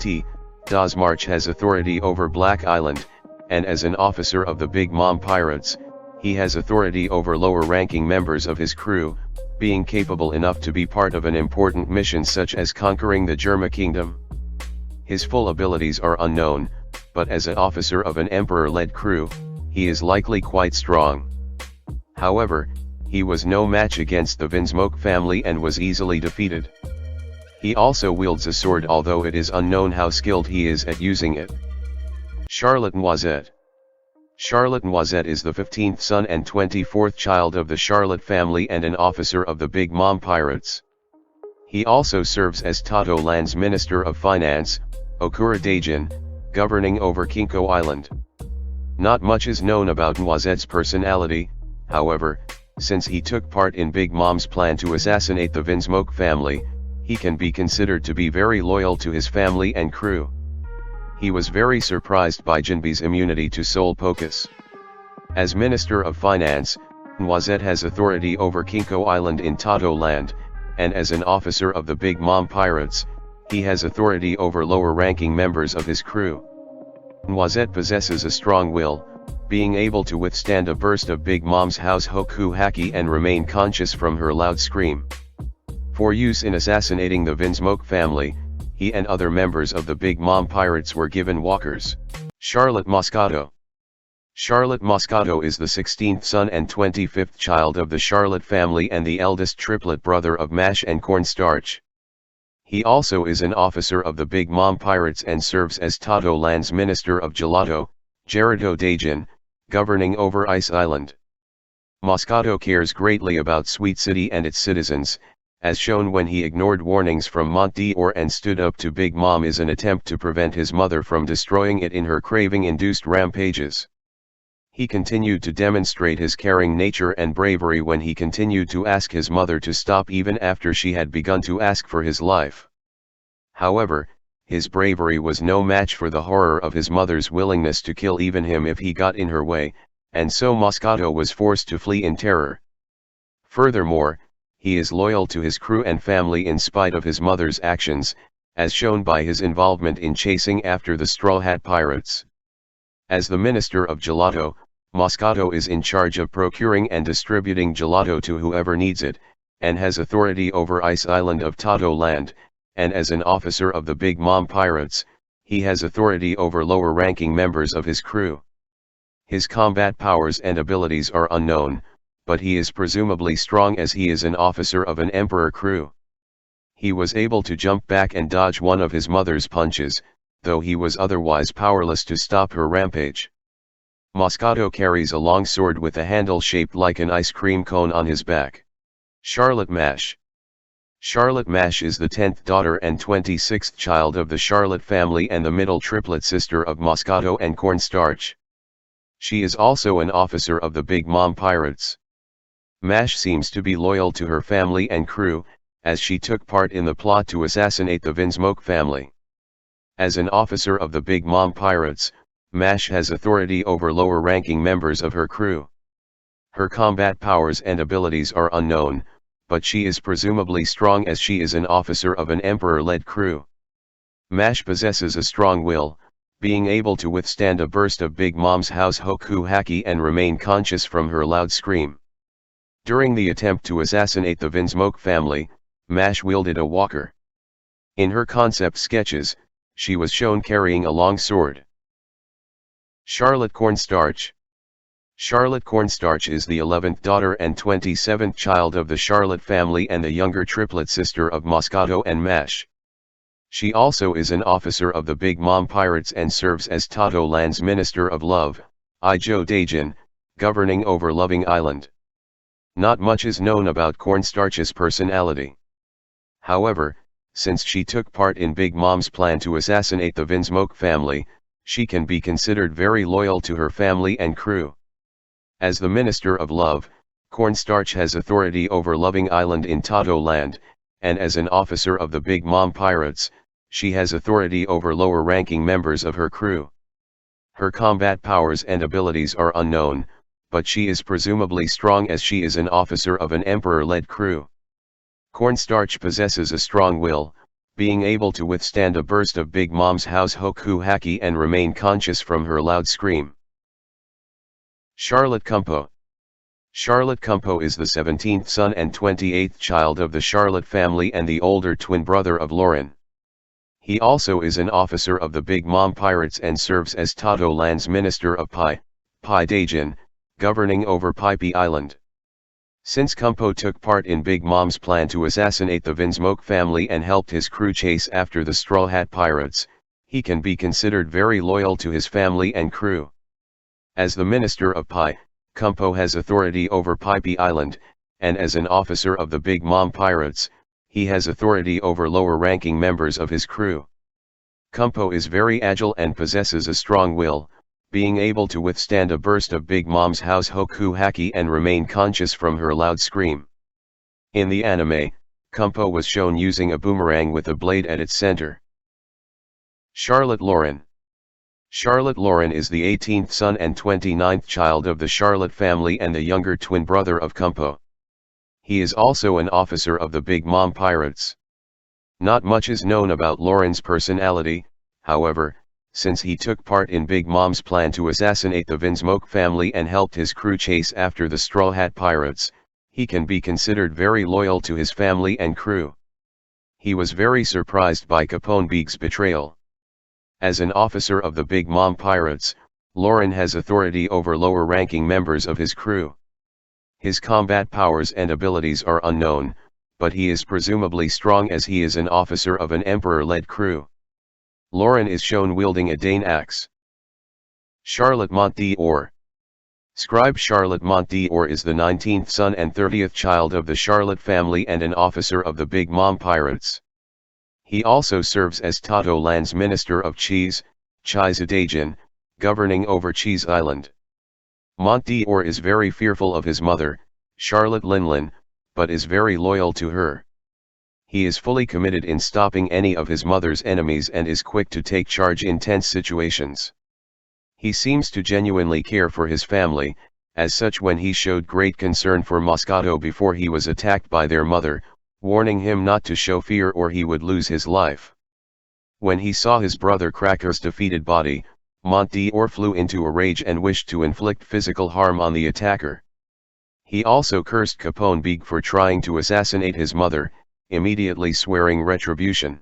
Dazmarch has authority over Black Island, and as an officer of the Big Mom Pirates, he has authority over lower-ranking members of his crew, being capable enough to be part of an important mission such as conquering the Germa Kingdom. His full abilities are unknown, but as an officer of an emperor-led crew, he is likely quite strong. However, he was no match against the Vinsmoke family and was easily defeated. He also wields a sword, although it is unknown how skilled he is at using it. Charlotte Noisette. Charlotte Noisette is the 15th son and 24th child of the Charlotte family and an officer of the Big Mom Pirates. He also serves as Tato Land's Minister of Finance, Okura Daijin, governing over Kinko Island. Not much is known about Noisette's personality, however, since he took part in Big Mom's plan to assassinate the Vinsmoke family, he can be considered to be very loyal to his family and crew. He was very surprised by Jinbe's immunity to Soul Pocus. As Minister of Finance, Noisette has authority over Kinko Island in Tato Land, and as an officer of the Big Mom Pirates, he has authority over lower-ranking members of his crew. Noisette possesses a strong will, being able to withstand a burst of Big Mom's house Hoku Haki and remain conscious from her loud scream. For use in assassinating the Vinsmoke family, he and other members of the Big Mom Pirates were given walkers. Charlotte Moscato. Charlotte Moscato is the 16th son and 25th child of the Charlotte family and the eldest triplet brother of Mash and Cornstarch. He also is an officer of the Big Mom Pirates and serves as Tato Land's Minister of Gelato, Gerudo Daijin, governing over Ice Island. Moscato cares greatly about Sweet City and its citizens, as shown when he ignored warnings from Mont d'Or and stood up to Big Mom in an attempt to prevent his mother from destroying it in her craving-induced rampages. He continued to demonstrate his caring nature and bravery when he continued to ask his mother to stop even after she had begun to ask for his life. However, his bravery was no match for the horror of his mother's willingness to kill even him if he got in her way, and so Moscato was forced to flee in terror. Furthermore, he is loyal to his crew and family in spite of his mother's actions, as shown by his involvement in chasing after the Straw Hat Pirates. As the Minister of Gelato, Moscato is in charge of procuring and distributing gelato to whoever needs it, and has authority over Ice Island of Tato Land, and as an officer of the Big Mom Pirates, he has authority over lower-ranking members of his crew. His combat powers and abilities are unknown, but he is presumably strong as he is an officer of an Emperor crew. He was able to jump back and dodge one of his mother's punches, though he was otherwise powerless to stop her rampage. Moscato carries a long sword with a handle shaped like an ice cream cone on his back. Charlotte Mash. Charlotte Mash is the 10th daughter and 26th child of the Charlotte family and the middle triplet sister of Moscato and Cornstarch. She is also an officer of the Big Mom Pirates. Mash seems to be loyal to her family and crew, as she took part in the plot to assassinate the Vinsmoke family. As an officer of the Big Mom Pirates, Mash has authority over lower-ranking members of her crew. Her combat powers and abilities are unknown, but she is presumably strong as she is an officer of an Emperor-led crew. Mash possesses a strong will, being able to withstand a burst of Big Mom's house Hoku Haki and remain conscious from her loud scream. During the attempt to assassinate the Vinsmoke family, Mash wielded a walker. In her concept sketches, she was shown carrying a long sword. Charlotte Cornstarch. Charlotte Cornstarch is the 11th daughter and 27th child of the Charlotte family and the younger triplet sister of Moscato and Mash. She also is an officer of the Big Mom Pirates and serves as Tato Land's Minister of Love, Ijo Daijin, governing over Loving Island. Not much is known about Cornstarch's personality. However, since she took part in Big Mom's plan to assassinate the Vinsmoke family, she can be considered very loyal to her family and crew. As the Minister of Love, Cornstarch has authority over Loving Island in Tato Land, and as an officer of the Big Mom Pirates, she has authority over lower-ranking members of her crew. Her combat powers and abilities are unknown, but she is presumably strong as she is an officer of an Emperor-led crew. Cornstarch possesses a strong will, being able to withstand a burst of Big Mom's house hoku haki and remain conscious from her loud scream. Charlotte Compote. Charlotte Compote is the 17th son and 28th child of the Charlotte family and the older twin brother of Lauren. He also is an officer of the Big Mom Pirates and serves as Tato Land's Minister of Pai Daijin, governing over Paipi Island. Since Compote took part in Big Mom's plan to assassinate the Vinsmoke family and helped his crew chase after the Straw Hat Pirates, he can be considered very loyal to his family and crew. As the Minister of Pai, Compote has authority over Paipi Island, and as an officer of the Big Mom Pirates, he has authority over lower-ranking members of his crew. Compote is very agile and possesses a strong will, being able to withstand a burst of Big Mom's house hoku haki and remain conscious from her loud scream. In the anime, Compote was shown using a boomerang with a blade at its center. Charlotte Lauren. Charlotte Lauren is the 18th son and 29th child of the Charlotte family and the younger twin brother of Compote. He is also an officer of the Big Mom Pirates. Not much is known about Lauren's personality, however, since he took part in Big Mom's plan to assassinate the Vinsmoke family and helped his crew chase after the Straw Hat Pirates, he can be considered very loyal to his family and crew. He was very surprised by Capone's betrayal. As an officer of the Big Mom Pirates, Lauren has authority over lower-ranking members of his crew. His combat powers and abilities are unknown, but he is presumably strong as he is an officer of an Emperor-led crew. Lauren is shown wielding a Dane axe. Charlotte Montdior. Scribe Charlotte Montdior is the 19th son and 30th child of the Charlotte family and an officer of the Big Mom Pirates. He also serves as Tato Land's Minister of Cheese, Daijin, governing over Cheese Island. Montdior is very fearful of his mother, Charlotte Linlin, but is very loyal to her. He is fully committed in stopping any of his mother's enemies and is quick to take charge in tense situations. He seems to genuinely care for his family, as such when he showed great concern for Moscato before he was attacked by their mother, warning him not to show fear or he would lose his life. When he saw his brother Cracker's defeated body, Montdior flew into a rage and wished to inflict physical harm on the attacker. He also cursed Capone for trying to assassinate his mother, immediately swearing retribution.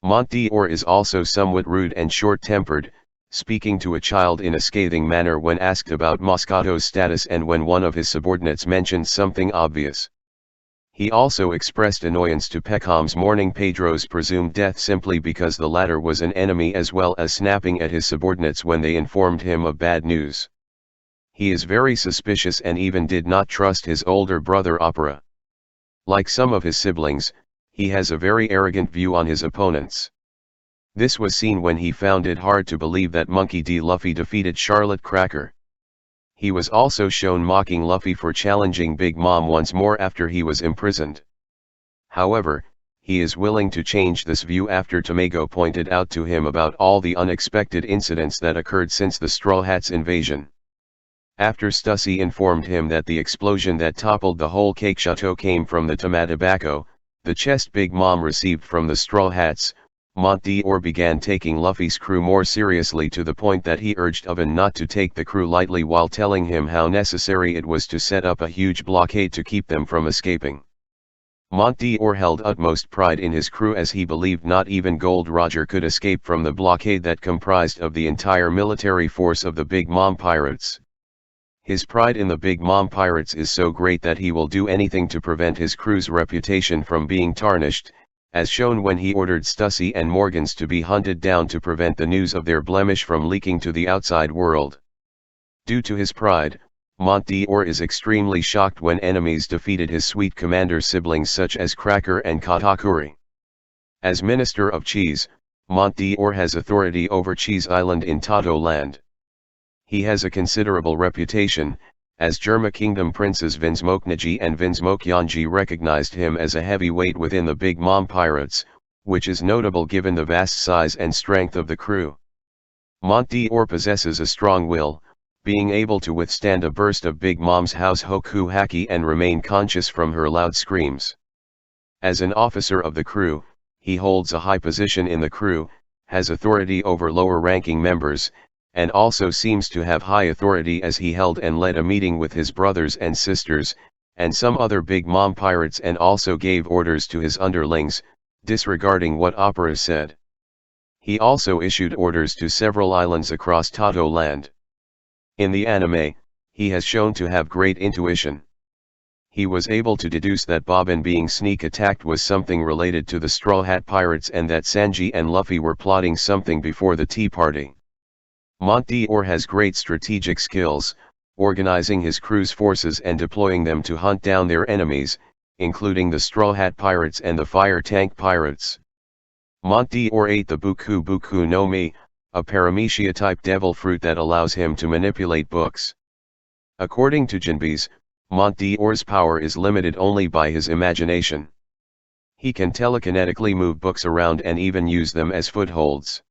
Montdior is also somewhat rude and short-tempered, speaking to a child in a scathing manner when asked about Moscato's status and when one of his subordinates mentioned something obvious. He also expressed annoyance to Peckhams mourning Pedro's presumed death simply because the latter was an enemy, as well as snapping at his subordinates when they informed him of bad news. He is very suspicious and even did not trust his older brother Opera. Like some of his siblings, he has a very arrogant view on his opponents. This was seen when he found it hard to believe that Monkey D. Luffy defeated Charlotte Cracker. He was also shown mocking Luffy for challenging Big Mom once more after he was imprisoned. However, he is willing to change this view after Tamago pointed out to him about all the unexpected incidents that occurred since the Straw Hats' invasion. After Stussy informed him that the explosion that toppled the whole cake chateau came from the Tamatobacco, the chest Big Mom received from the Straw Hats, Montdior began taking Luffy's crew more seriously to the point that he urged Oven not to take the crew lightly while telling him how necessary it was to set up a huge blockade to keep them from escaping. Montdior held utmost pride in his crew as he believed not even Gold Roger could escape from the blockade that comprised of the entire military force of the Big Mom Pirates. His pride in the Big Mom Pirates is so great that he will do anything to prevent his crew's reputation from being tarnished, as shown when he ordered Stussy and Morgans to be hunted down to prevent the news of their blemish from leaking to the outside world. Due to his pride, Montdior is extremely shocked when enemies defeated his sweet commander siblings such as Cracker and Katakuri. As Minister of Cheese, Montdior has authority over Cheese Island in Tato Land. He has a considerable reputation, as Germa Kingdom princes Vinsmoke and Vinsmoke Yanji recognized him as a heavyweight within the Big Mom Pirates, which is notable given the vast size and strength of the crew. Montdior possesses a strong will, being able to withstand a burst of Big Mom's house hoku haki and remain conscious from her loud screams. As an officer of the crew, he holds a high position in the crew, has authority over lower-ranking members, and also seems to have high authority as he held and led a meeting with his brothers and sisters, and some other Big Mom pirates, and also gave orders to his underlings, disregarding what Opera said. He also issued orders to several islands across Tato land. In the anime, he has shown to have great intuition. He was able to deduce that Bobbin being sneak attacked was something related to the Straw Hat Pirates, and that Sanji and Luffy were plotting something before the tea party. Montdior has great strategic skills, organizing his crew's forces and deploying them to hunt down their enemies, including the Straw Hat Pirates and the Fire Tank Pirates. Montdior ate the Buku Buku no Mi, a paramecia-type devil fruit that allows him to manipulate books. According to Jinbei's, Montdior's power is limited only by his imagination. He can telekinetically move books around and even use them as footholds.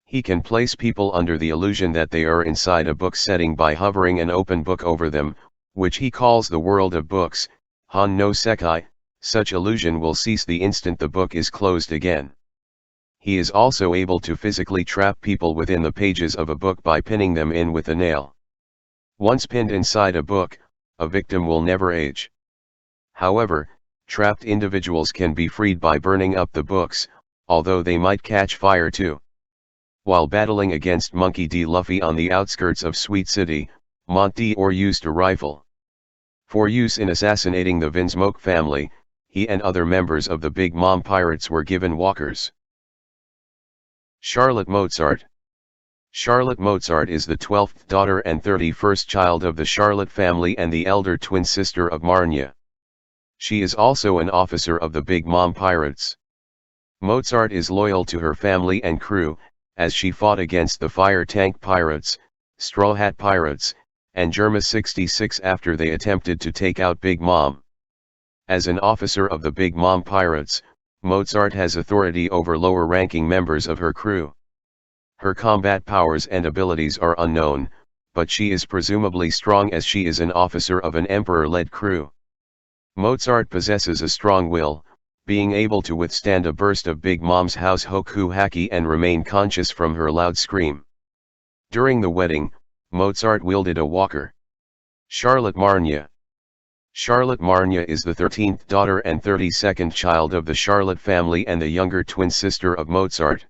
He can place people under the illusion that they are inside a book setting by hovering an open book over them, which he calls the world of books, Han no Sekai. Such illusion will cease the instant the book is closed again. He is also able to physically trap people within the pages of a book by pinning them in with a nail. Once pinned inside a book, a victim will never age. However, trapped individuals can be freed by burning up the books, although they might catch fire too. While battling against Monkey D. Luffy on the outskirts of Sweet City, Montdior used a rifle. For use in assassinating the Vinsmoke family, he and other members of the Big Mom Pirates were given walkers. Charlotte Mozart. Charlotte Mozart is the 12th daughter and 31st child of the Charlotte family and the elder twin sister of Marnia. She is also an officer of the Big Mom Pirates. Mozart is loyal to her family and crew, as she fought against the Fire Tank Pirates, Straw Hat Pirates, and Germa 66 after they attempted to take out Big Mom. As an officer of the Big Mom Pirates, Mozart has authority over lower-ranking members of her crew. Her combat powers and abilities are unknown, but she is presumably strong as she is an officer of an emperor-led crew. Mozart possesses a strong will, being able to withstand a burst of Big Mom's house Hoku Haki and remain conscious from her loud scream. During the wedding, Mozart wielded a walker. Charlotte Marnia. Charlotte Marnia is the 13th daughter and 32nd child of the Charlotte family and the younger twin sister of Mozart.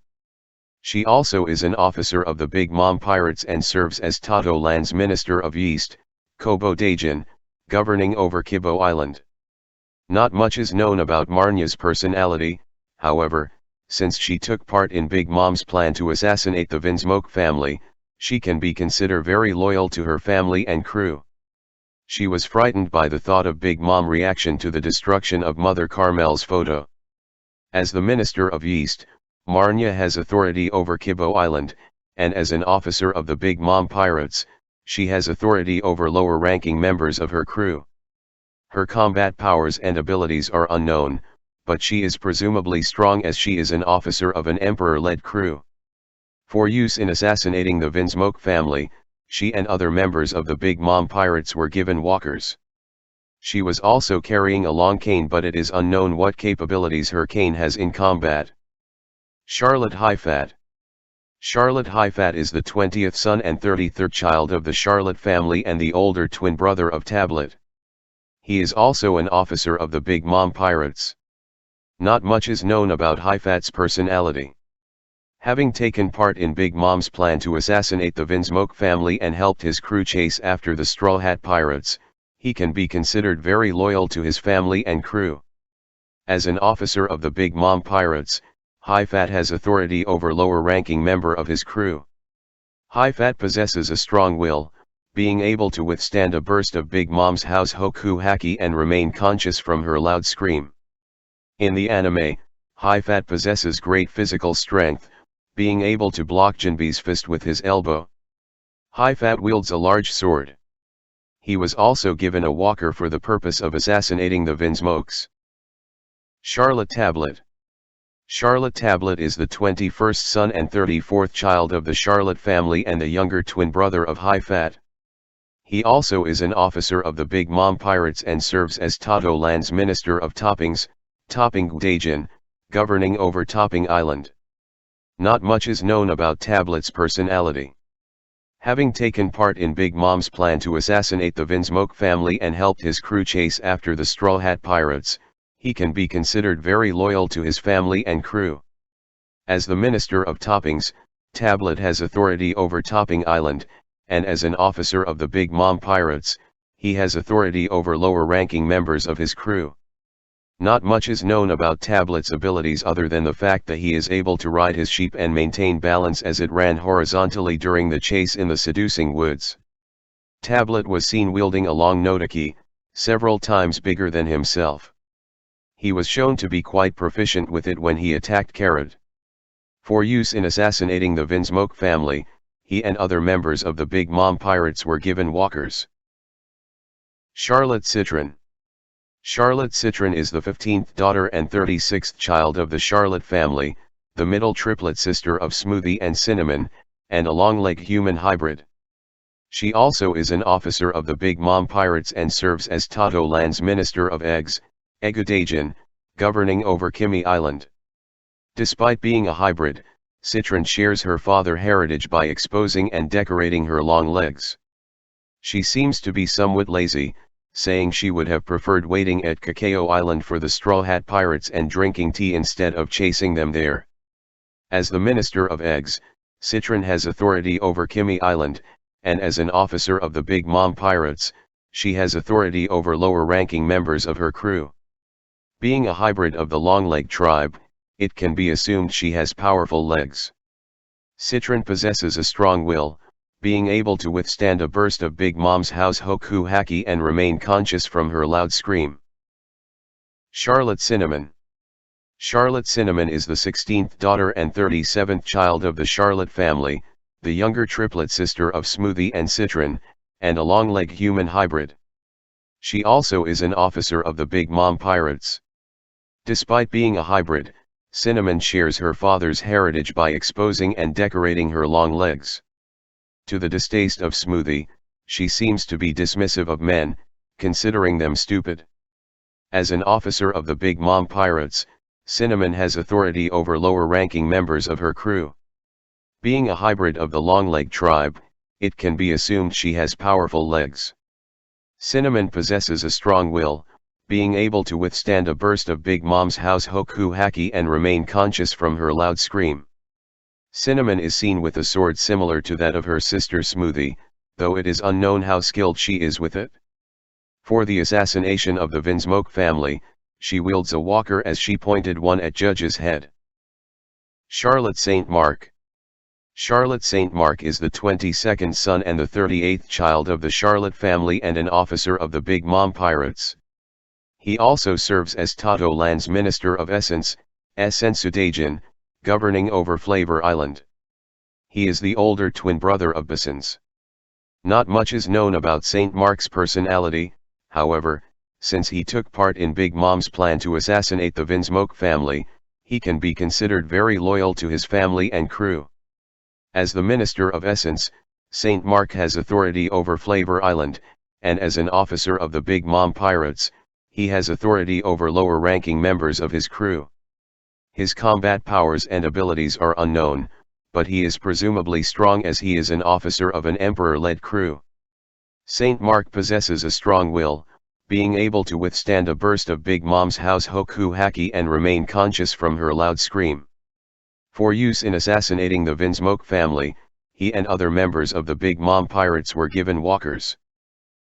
She also is an officer of the Big Mom Pirates and serves as Tato Land's Minister of Yeast, Kobo Dajin, governing over Kibo Island. Not much is known about Marnia's personality, however, since she took part in Big Mom's plan to assassinate the Vinsmoke family, she can be considered very loyal to her family and crew. She was frightened by the thought of Big Mom reaction to the destruction of Mother Carmel's photo. As the Minister of Yeast, Marnia has authority over Kibo Island, and as an officer of the Big Mom Pirates, she has authority over lower-ranking members of her crew. Her combat powers and abilities are unknown, but she is presumably strong as she is an officer of an emperor-led crew. For use in assassinating the Vinsmoke family, she and other members of the Big Mom Pirates were given walkers. She was also carrying a long cane, but it is unknown what capabilities her cane has in combat. Charlotte Highfat. Charlotte Highfat is the 20th son and 33rd child of the Charlotte family and the older twin brother of Tablet. He is also an officer of the Big Mom Pirates. Not much is known about Highfat's personality. Having taken part in Big Mom's plan to assassinate the Vinsmoke family and helped his crew chase after the Straw Hat Pirates, he can be considered very loyal to his family and crew. As an officer of the Big Mom Pirates, Highfat has authority over lower-ranking member of his crew. Highfat possesses a strong will, being able to withstand a burst of Big Mom's house Hoku Haki and remain conscious from her loud scream. In the anime, Highfat possesses great physical strength, being able to block Jinbei's fist with his elbow. Highfat wields a large sword. He was also given a walker for the purpose of assassinating the Vinsmokes. Charlotte Tablet. Charlotte Tablet is the 21st son and 34th child of the Charlotte family and the younger twin brother of Highfat. He also is an officer of the Big Mom Pirates and serves as Tato Land's Minister of Toppings, Topping Dajin, governing over Topping Island. Not much is known about Tablet's personality. Having taken part in Big Mom's plan to assassinate the Vinsmoke family and helped his crew chase after the Straw Hat Pirates, he can be considered very loyal to his family and crew. As the Minister of Toppings, Tablet has authority over Topping Island, and as an officer of the Big Mom Pirates, he has authority over lower-ranking members of his crew. Not much is known about Tablet's abilities other than the fact that he is able to ride his sheep and maintain balance as it ran horizontally during the chase in the seducing woods. Tablet was seen wielding a long notaki, several times bigger than himself. He was shown to be quite proficient with it when he attacked Carrot. For use in assassinating the Vinsmoke family, he and other members of the Big Mom Pirates were given walkers. Charlotte Citron. Charlotte Citron is the 15th daughter and 36th child of the Charlotte family, the middle triplet sister of Smoothie and Cinnamon, and a long-legged human hybrid. She also is an officer of the Big Mom Pirates and serves as Toto Land's Minister of Eggs, Excluding, governing over Kimmy Island. Despite being a hybrid, Citron shares her father heritage by exposing and decorating her long legs. She seems to be somewhat lazy, saying she would have preferred waiting at Cacao Island for the Straw Hat Pirates and drinking tea instead of chasing them there. As the Minister of Eggs, Citron has authority over Kimmy Island, and as an officer of the Big Mom Pirates, she has authority over lower-ranking members of her crew. Being a hybrid of the Longleg tribe, it can be assumed she has powerful legs. Citron possesses a strong will, being able to withstand a burst of Big Mom's house hoku haki and remain conscious from her loud scream. Charlotte Cinnamon. Charlotte Cinnamon is the 16th daughter and 37th child of the Charlotte family, the younger triplet sister of Smoothie and Citron, and a long-legged human hybrid. She also is an officer of the Big Mom Pirates. Despite being a hybrid, Cinnamon shares her father's heritage by exposing and decorating her long legs. To the distaste of Smoothie, she seems to be dismissive of men, considering them stupid. As an officer of the Big Mom Pirates, Cinnamon has authority over lower-ranking members of her crew. Being a hybrid of the Longleg tribe, it can be assumed she has powerful legs. Cinnamon possesses a strong will, being able to withstand a burst of Big Mom's house hoku haki and remain conscious from her loud scream. Cinnamon is seen with a sword similar to that of her sister Smoothie, though it is unknown how skilled she is with it. For the assassination of the Vinsmoke family, she wields a walker as she pointed one at Judge's head. Charlotte St. Mark. Charlotte St. Mark is the 22nd son and the 38th child of the Charlotte family and an officer of the Big Mom Pirates. He also serves as Toto Land's Minister of Essence, Essensudajan, governing over Flavor Island. He is the older twin brother of Basins. Not much is known about St. Mark's personality, however, since he took part in Big Mom's plan to assassinate the Vinsmoke family, he can be considered very loyal to his family and crew. As the Minister of Essence, St. Mark has authority over Flavor Island, and as an officer of the Big Mom Pirates, he has authority over lower-ranking members of his crew. His combat powers and abilities are unknown, but he is presumably strong as he is an officer of an emperor-led crew. St. Mark possesses a strong will, being able to withstand a burst of Big Mom's house hoku haki and remain conscious from her loud scream. For use in assassinating the Vinsmoke family, he and other members of the Big Mom Pirates were given walkers.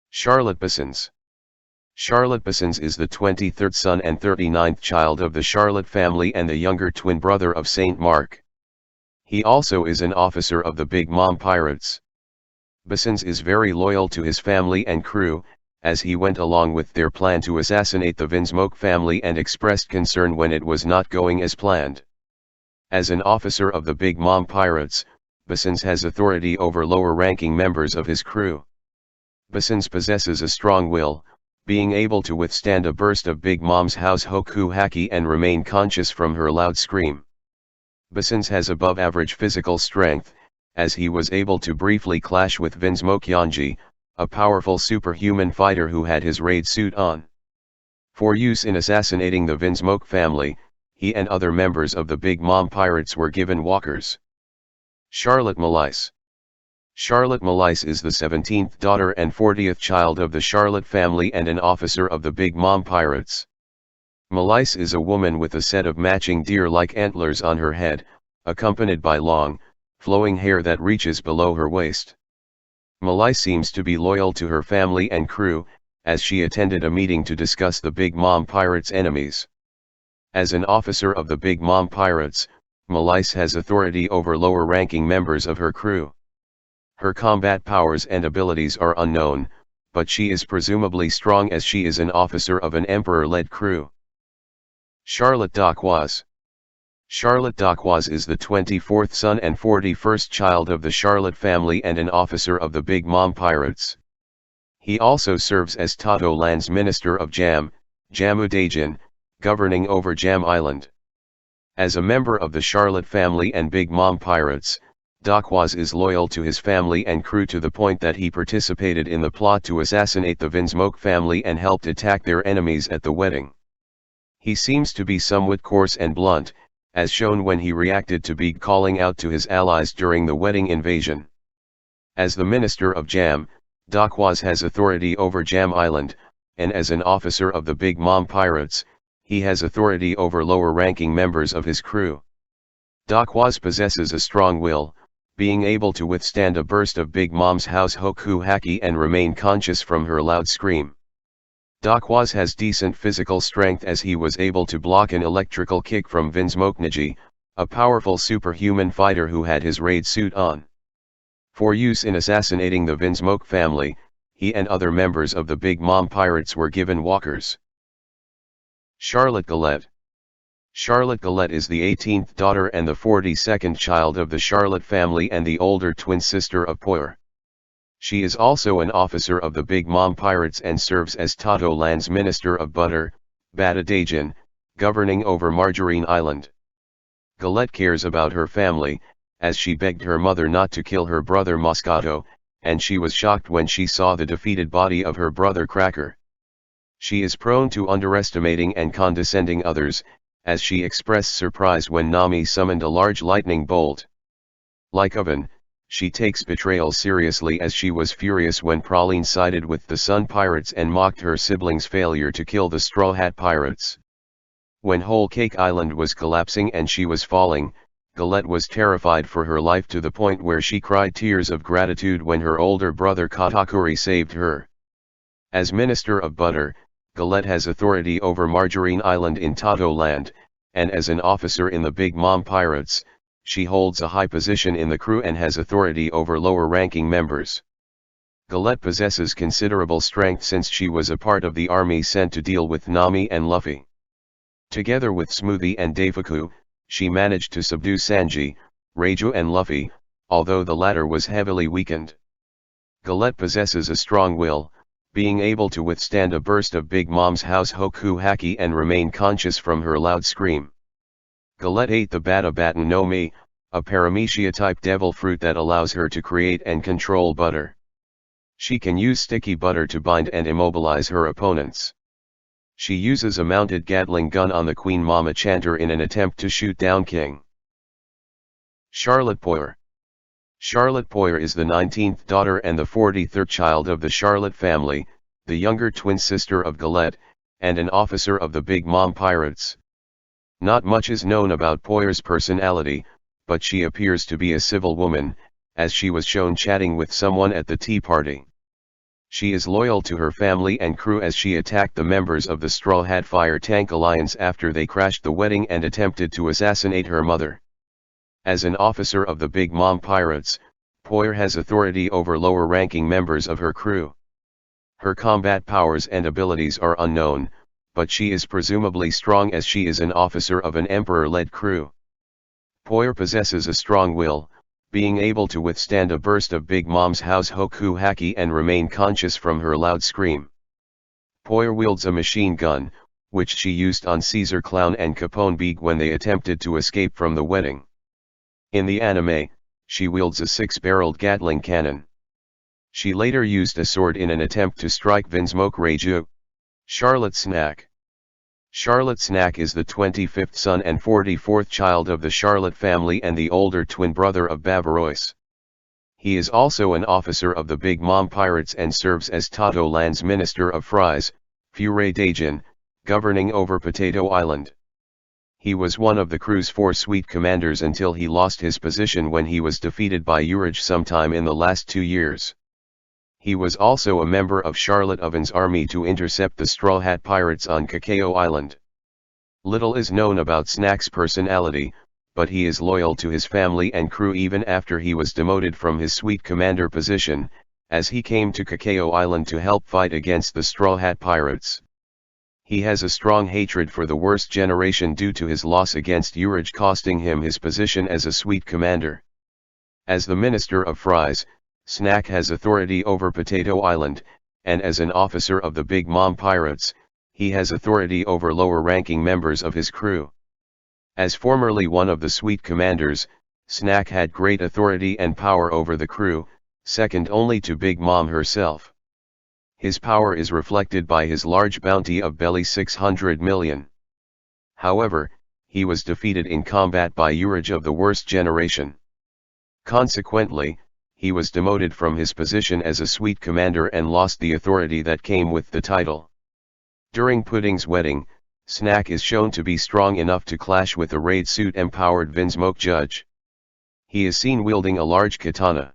Charlotte Basins. Charlotte Basins is the 23rd son and 39th child of the Charlotte family and the younger twin brother of St. Mark. He also is an officer of the Big Mom Pirates. Basins is very loyal to his family and crew, as he went along with their plan to assassinate the Vinsmoke family and expressed concern when it was not going as planned. As an officer of the Big Mom Pirates, Basins has authority over lower-ranking members of his crew. Basins possesses a strong will, being able to withstand a burst of Big Mom's house hoku haki and remain conscious from her loud scream. Basins has above-average physical strength, as he was able to briefly clash with Vinsmoke Yanji, a powerful superhuman fighter who had his raid suit on. For use in assassinating the Vinsmoke family, he and other members of the Big Mom Pirates were given walkers. Charlotte Malice. Charlotte Malice is the 17th daughter and 40th child of the Charlotte family and an officer of the Big Mom Pirates. Malice is a woman with a set of matching deer-like antlers on her head, accompanied by long, flowing hair that reaches below her waist. Malice seems to be loyal to her family and crew, as she attended a meeting to discuss the Big Mom Pirates' enemies. As an officer of the Big Mom Pirates, Malice has authority over lower-ranking members of her crew. Her combat powers and abilities are unknown, but she is presumably strong as she is an officer of an Emperor-led crew. Charlotte D'Aquoise. Charlotte D'Aquoise is the 24th son and 41st child of the Charlotte family and an officer of the Big Mom Pirates. He also serves as Tato Land's Minister of Jam, Jammu-Daejeon, governing over Jam Island. As a member of the Charlotte family and Big Mom Pirates, D'Aquoise is loyal to his family and crew to the point that he participated in the plot to assassinate the Vinsmoke family and helped attack their enemies at the wedding. He seems to be somewhat coarse and blunt, as shown when he reacted to Big calling out to his allies during the wedding invasion. As the Minister of Jam, D'Aquoise has authority over Jam Island, and as an officer of the Big Mom Pirates, he has authority over lower-ranking members of his crew. D'Aquoise possesses a strong will, being able to withstand a burst of Big Mom's house hoku haki and remain conscious from her loud scream. D'Aquoise has decent physical strength as he was able to block an electrical kick from Vinsmoke Niji, a powerful superhuman fighter who had his raid suit on. For use in assassinating the Vinsmoke family, he and other members of the Big Mom Pirates were given walkers. Charlotte Galette. Charlotte Galette is the 18th daughter and the 42nd child of the Charlotte family and the older twin sister of Poyer. She is also an officer of the Big Mom Pirates and serves as Tato Land's Minister of Butter, Bata-Daejeon, governing over Margarine Island. Galette cares about her family, as she begged her mother not to kill her brother Moscato, and she was shocked when she saw the defeated body of her brother Cracker. She is prone to underestimating and condescending others, as she expressed surprise when Nami summoned a large lightning bolt. Like Oven, she takes betrayal seriously as she was furious when Praline sided with the Sun Pirates and mocked her siblings' failure to kill the Straw Hat Pirates. When Whole Cake Island was collapsing and she was falling, Galette was terrified for her life to the point where she cried tears of gratitude when her older brother Katakuri saved her. As Minister of Butter, Galette has authority over Margarine Island in Tato Land, and as an officer in the Big Mom Pirates, she holds a high position in the crew and has authority over lower-ranking members. Galette possesses considerable strength since she was a part of the army sent to deal with Nami and Luffy. Together with Smoothie and Daifuku, she managed to subdue Sanji, Reiju and Luffy, although the latter was heavily weakened. Galette possesses a strong will, being able to withstand a burst of Big Mom's house hoku haki and remain conscious from her loud scream. Galette ate the Bata Baton no Mi, a paramecia-type devil fruit that allows her to create and control butter. She can use sticky butter to bind and immobilize her opponents. She uses a mounted Gatling gun on the Queen Mama Chanter in an attempt to shoot down King. Charlotte Poyer. Charlotte Poyer is the 19th daughter and the 43rd child of the Charlotte family, the younger twin sister of Galette, and an officer of the Big Mom Pirates. Not much is known about Poyer's personality, but she appears to be a civil woman, as she was shown chatting with someone at the tea party. She is loyal to her family and crew as she attacked the members of the Straw Hat Fire Tank Alliance after they crashed the wedding and attempted to assassinate her mother. As an officer of the Big Mom Pirates, Poyer has authority over lower-ranking members of her crew. Her combat powers and abilities are unknown, but she is presumably strong as she is an officer of an Emperor-led crew. Poyer possesses a strong will, being able to withstand a burst of Big Mom's house hoku haki and remain conscious from her loud scream. Poyer wields a machine gun, which she used on Caesar Clown and Capone Big when they attempted to escape from the wedding. In the anime, she wields a 6-barreled Gatling cannon. She later used a sword in an attempt to strike Vinsmoke Reiju. Charlotte Snack. Charlotte Snack is the 25th son and 44th child of the Charlotte family and the older twin brother of Babarois. He is also an officer of the Big Mom Pirates and serves as Tato Land's Minister of Fries, Fure Dajin, governing over Potato Island. He was one of the crew's 4 suite commanders until he lost his position when he was defeated by Urij sometime in the last 2 years. He was also a member of Charlotte Oven's army to intercept the Straw Hat Pirates on Cacao Island. Little is known about Snack's personality, but he is loyal to his family and crew even after he was demoted from his suite commander position, as he came to Cacao Island to help fight against the Straw Hat Pirates. He has a strong hatred for the worst generation due to his loss against Urij costing him his position as a suite commander. As the Minister of Fries, Snack has authority over Potato Island, and as an officer of the Big Mom Pirates, he has authority over lower-ranking members of his crew. As formerly one of the suite commanders, Snack had great authority and power over the crew, second only to Big Mom herself. His power is reflected by his large bounty of belly 600 million. However, he was defeated in combat by Urij of the worst generation. Consequently, he was demoted from his position as a suite commander and lost the authority that came with the title. During Pudding's wedding, Snack is shown to be strong enough to clash with a raid suit-empowered Vinsmoke judge. He is seen wielding a large katana.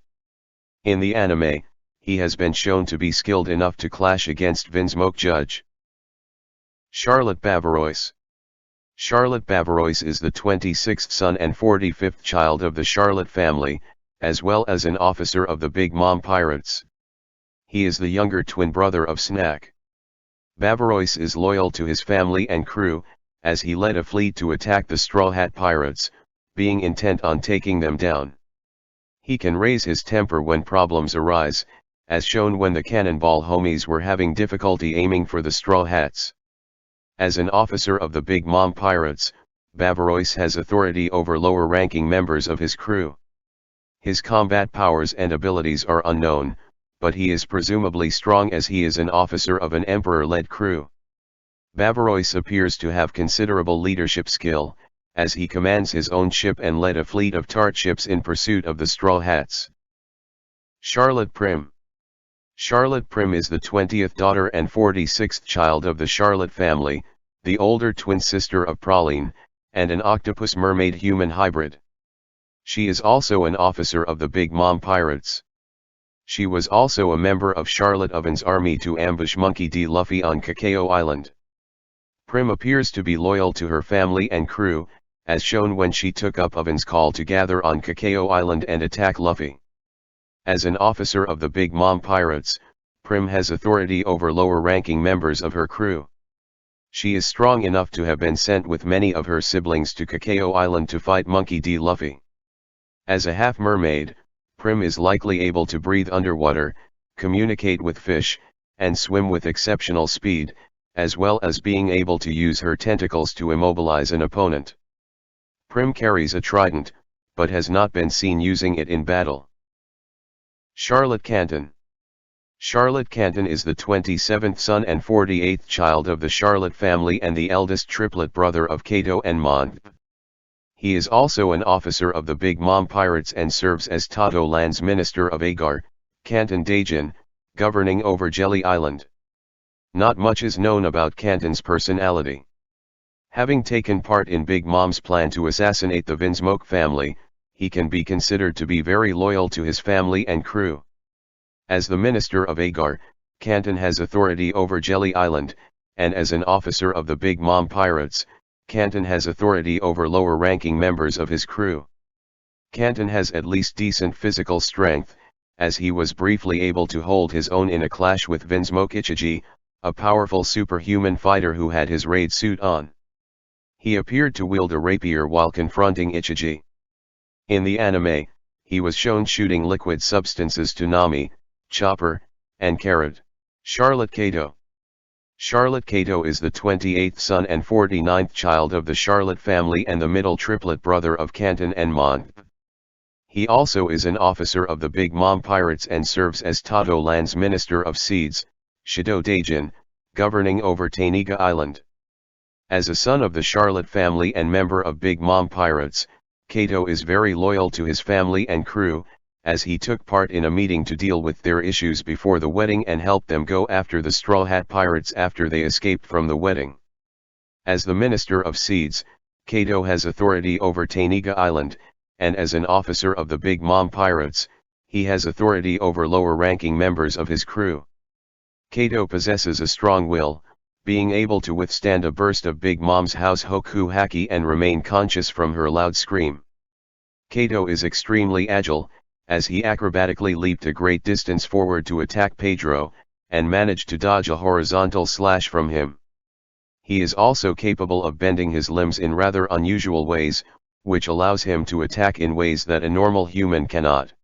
In the anime, he has been shown to be skilled enough to clash against Vinsmoke judge. Charlotte Babarois. Charlotte Babarois is the 26th son and 45th child of the Charlotte family, as well as an officer of the Big Mom Pirates. He is the younger twin brother of Snack. Babarois is loyal to his family and crew, as he led a fleet to attack the Straw Hat Pirates, being intent on taking them down. He can raise his temper when problems arise, as shown when the Cannonball homies were having difficulty aiming for the Straw Hats. As an officer of the Big Mom Pirates, Babarois has authority over lower-ranking members of his crew. His combat powers and abilities are unknown, but he is presumably strong as he is an officer of an emperor-led crew. Babarois appears to have considerable leadership skill, as he commands his own ship and led a fleet of tart ships in pursuit of the Straw Hats. Charlotte Prim. Charlotte Prim is the 20th daughter and 46th child of the Charlotte family, the older twin sister of Praline, and an octopus-mermaid-human hybrid. She is also an officer of the Big Mom Pirates. She was also a member of Charlotte Oven's army to ambush Monkey D. Luffy on Cacao Island. Prim appears to be loyal to her family and crew, as shown when she took up Oven's call to gather on Cacao Island and attack Luffy. As an officer of the Big Mom Pirates, Prim has authority over lower-ranking members of her crew. She is strong enough to have been sent with many of her siblings to Cacao Island to fight Monkey D. Luffy. As a half-mermaid, Prim is likely able to breathe underwater, communicate with fish, and swim with exceptional speed, as well as being able to use her tentacles to immobilize an opponent. Prim carries a trident, but has not been seen using it in battle. Charlotte Canton. Charlotte Canton is the 27th son and 48th child of the Charlotte family and the eldest triplet brother of Kato and Mon. He is also an officer of the Big Mom Pirates and serves as Tato Land's Minister of Agar, Canton Dajin, governing over Jelly Island. Not much is known about Canton's personality. Having taken part in Big Mom's plan to assassinate the Vinsmoke family, he can be considered to be very loyal to his family and crew. As the Minister of Agar, Canton has authority over Jelly Island, and as an officer of the Big Mom Pirates, Canton has authority over lower-ranking members of his crew. Canton has at least decent physical strength, as he was briefly able to hold his own in a clash with Vinsmoke Ichiji, a powerful superhuman fighter who had his raid suit on. He appeared to wield a rapier while confronting Ichiji. In the anime, he was shown shooting liquid substances to Nami, Chopper, and Carrot. Charlotte Kato. Charlotte Kato is the 28th son and 49th child of the Charlotte family and the middle triplet brother of Canton and Mon. He also is an officer of the Big Mom Pirates and serves as Tato Land's Minister of Seeds, Shido Dajin, governing over Tainiga Island. As a son of the Charlotte family and member of Big Mom Pirates, Kato is very loyal to his family and crew, as he took part in a meeting to deal with their issues before the wedding and help them go after the Straw Hat Pirates after they escaped from the wedding. As the Minister of Seeds, Kato has authority over Tainiga Island, and as an officer of the Big Mom Pirates, he has authority over lower-ranking members of his crew. Kato possesses a strong will, being able to withstand a burst of Big Mom's house hoku haki and remain conscious from her loud scream. Kato is extremely agile, as he acrobatically leaped a great distance forward to attack Pedro, and managed to dodge a horizontal slash from him. He is also capable of bending his limbs in rather unusual ways, which allows him to attack in ways that a normal human cannot.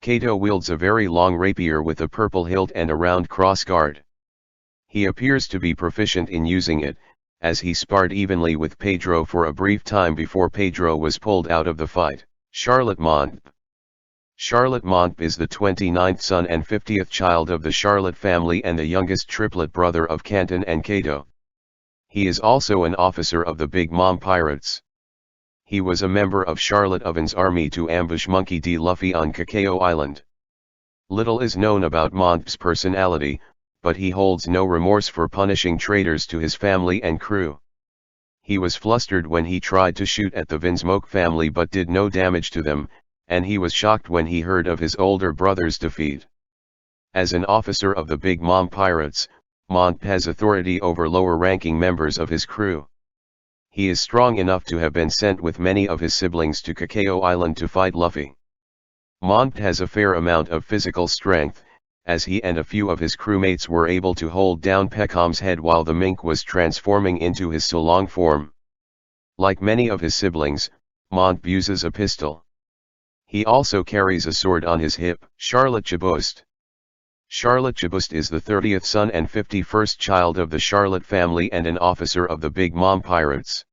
Kato wields a very long rapier with a purple hilt and a round crossguard. He appears to be proficient in using it, as he sparred evenly with Pedro for a brief time before Pedro was pulled out of the fight. Charlotte Monp. Charlotte Monp is the 29th son and 50th child of the Charlotte family and the youngest triplet brother of Canton and Kato. He is also an officer of the Big Mom Pirates. He was a member of Charlotte Oven's army to ambush Monkey D. Luffy on Cacao Island. Little is known about Momp's personality, but he holds no remorse for punishing traitors to his family and crew. He was flustered when he tried to shoot at the Vinsmoke family but did no damage to them, and he was shocked when he heard of his older brother's defeat. As an officer of the Big Mom Pirates, Monp has authority over lower-ranking members of his crew. He is strong enough to have been sent with many of his siblings to Cacao Island to fight Luffy. Monp has a fair amount of physical strength, as he and a few of his crewmates were able to hold down Pekom's head while the mink was transforming into his Solong form. Like many of his siblings, Monp uses a pistol. He also carries a sword on his hip. Charlotte Chibust. Charlotte Chibust is the 30th son and 51st child of the Charlotte family and an officer of the Big Mom Pirates.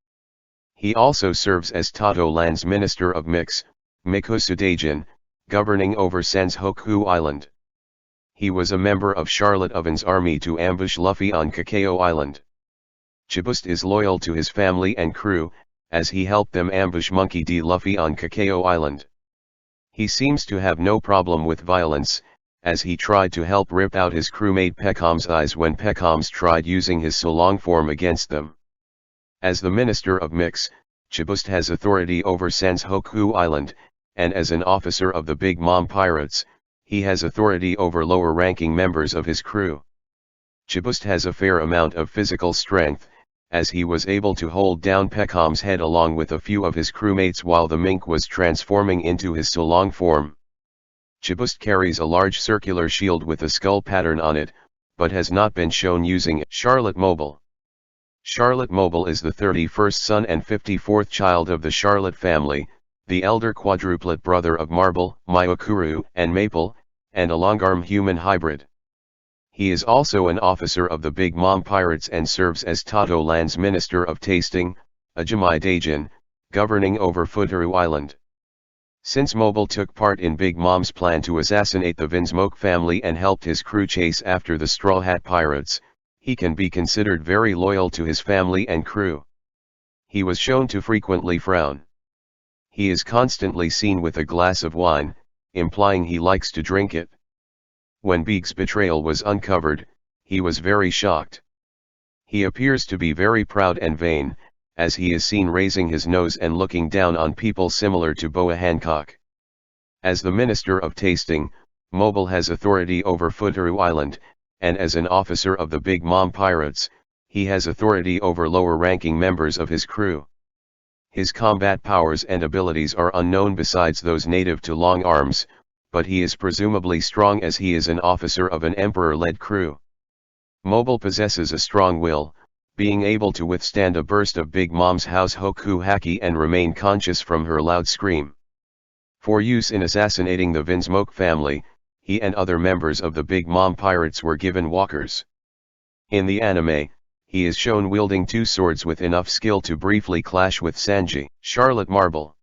He also serves as Tato Land's Minister of Mix, Mikusudajin, governing over Senhoku Island. He was a member of Charlotte Oven's army to ambush Luffy on Cacao Island. Chibust is loyal to his family and crew, as he helped them ambush Monkey D. Luffy on Cacao Island. He seems to have no problem with violence, as he tried to help rip out his crewmate Pekom's eyes when Pekom's tried using his Solong form against them. As the Minister of Mix, Chibust has authority over Senhoku Island, and as an officer of the Big Mom Pirates, he has authority over lower-ranking members of his crew. Chibust has a fair amount of physical strength, as he was able to hold down Pekom's head along with a few of his crewmates while the mink was transforming into his Solong form. Chibust carries a large circular shield with a skull pattern on it, but has not been shown using it. Charlotte Mobile. Charlotte Mobile is the 31st son and 54th child of the Charlotte family, the elder quadruplet brother of Marble, Myokuru, and Maple, and a longarm human hybrid. He is also an officer of the Big Mom Pirates and serves as Tato Land's Minister of Tasting, Ajimai Dajin, governing over Futuru Island. Since Mobile took part in Big Mom's plan to assassinate the Vinsmoke family and helped his crew chase after the Straw Hat Pirates, he can be considered very loyal to his family and crew. He was shown to frequently frown. He is constantly seen with a glass of wine, implying he likes to drink it. When Big's betrayal was uncovered, he was very shocked. He appears to be very proud and vain, as he is seen raising his nose and looking down on people similar to Boa Hancock. As the Minister of Tasting, Mobile has authority over Futuru Island, and as an officer of the Big Mom Pirates, he has authority over lower-ranking members of his crew. His combat powers and abilities are unknown besides those native to Long Arms, but he is presumably strong as he is an officer of an emperor-led crew. Mobile possesses a strong will, being able to withstand a burst of Big Mom's house hoku haki and remain conscious from her loud scream. For use in assassinating the Vinsmoke family, he and other members of the Big Mom Pirates were given walkers. In the anime, he is shown wielding two swords with enough skill to briefly clash with Sanji. Charlotte Marble.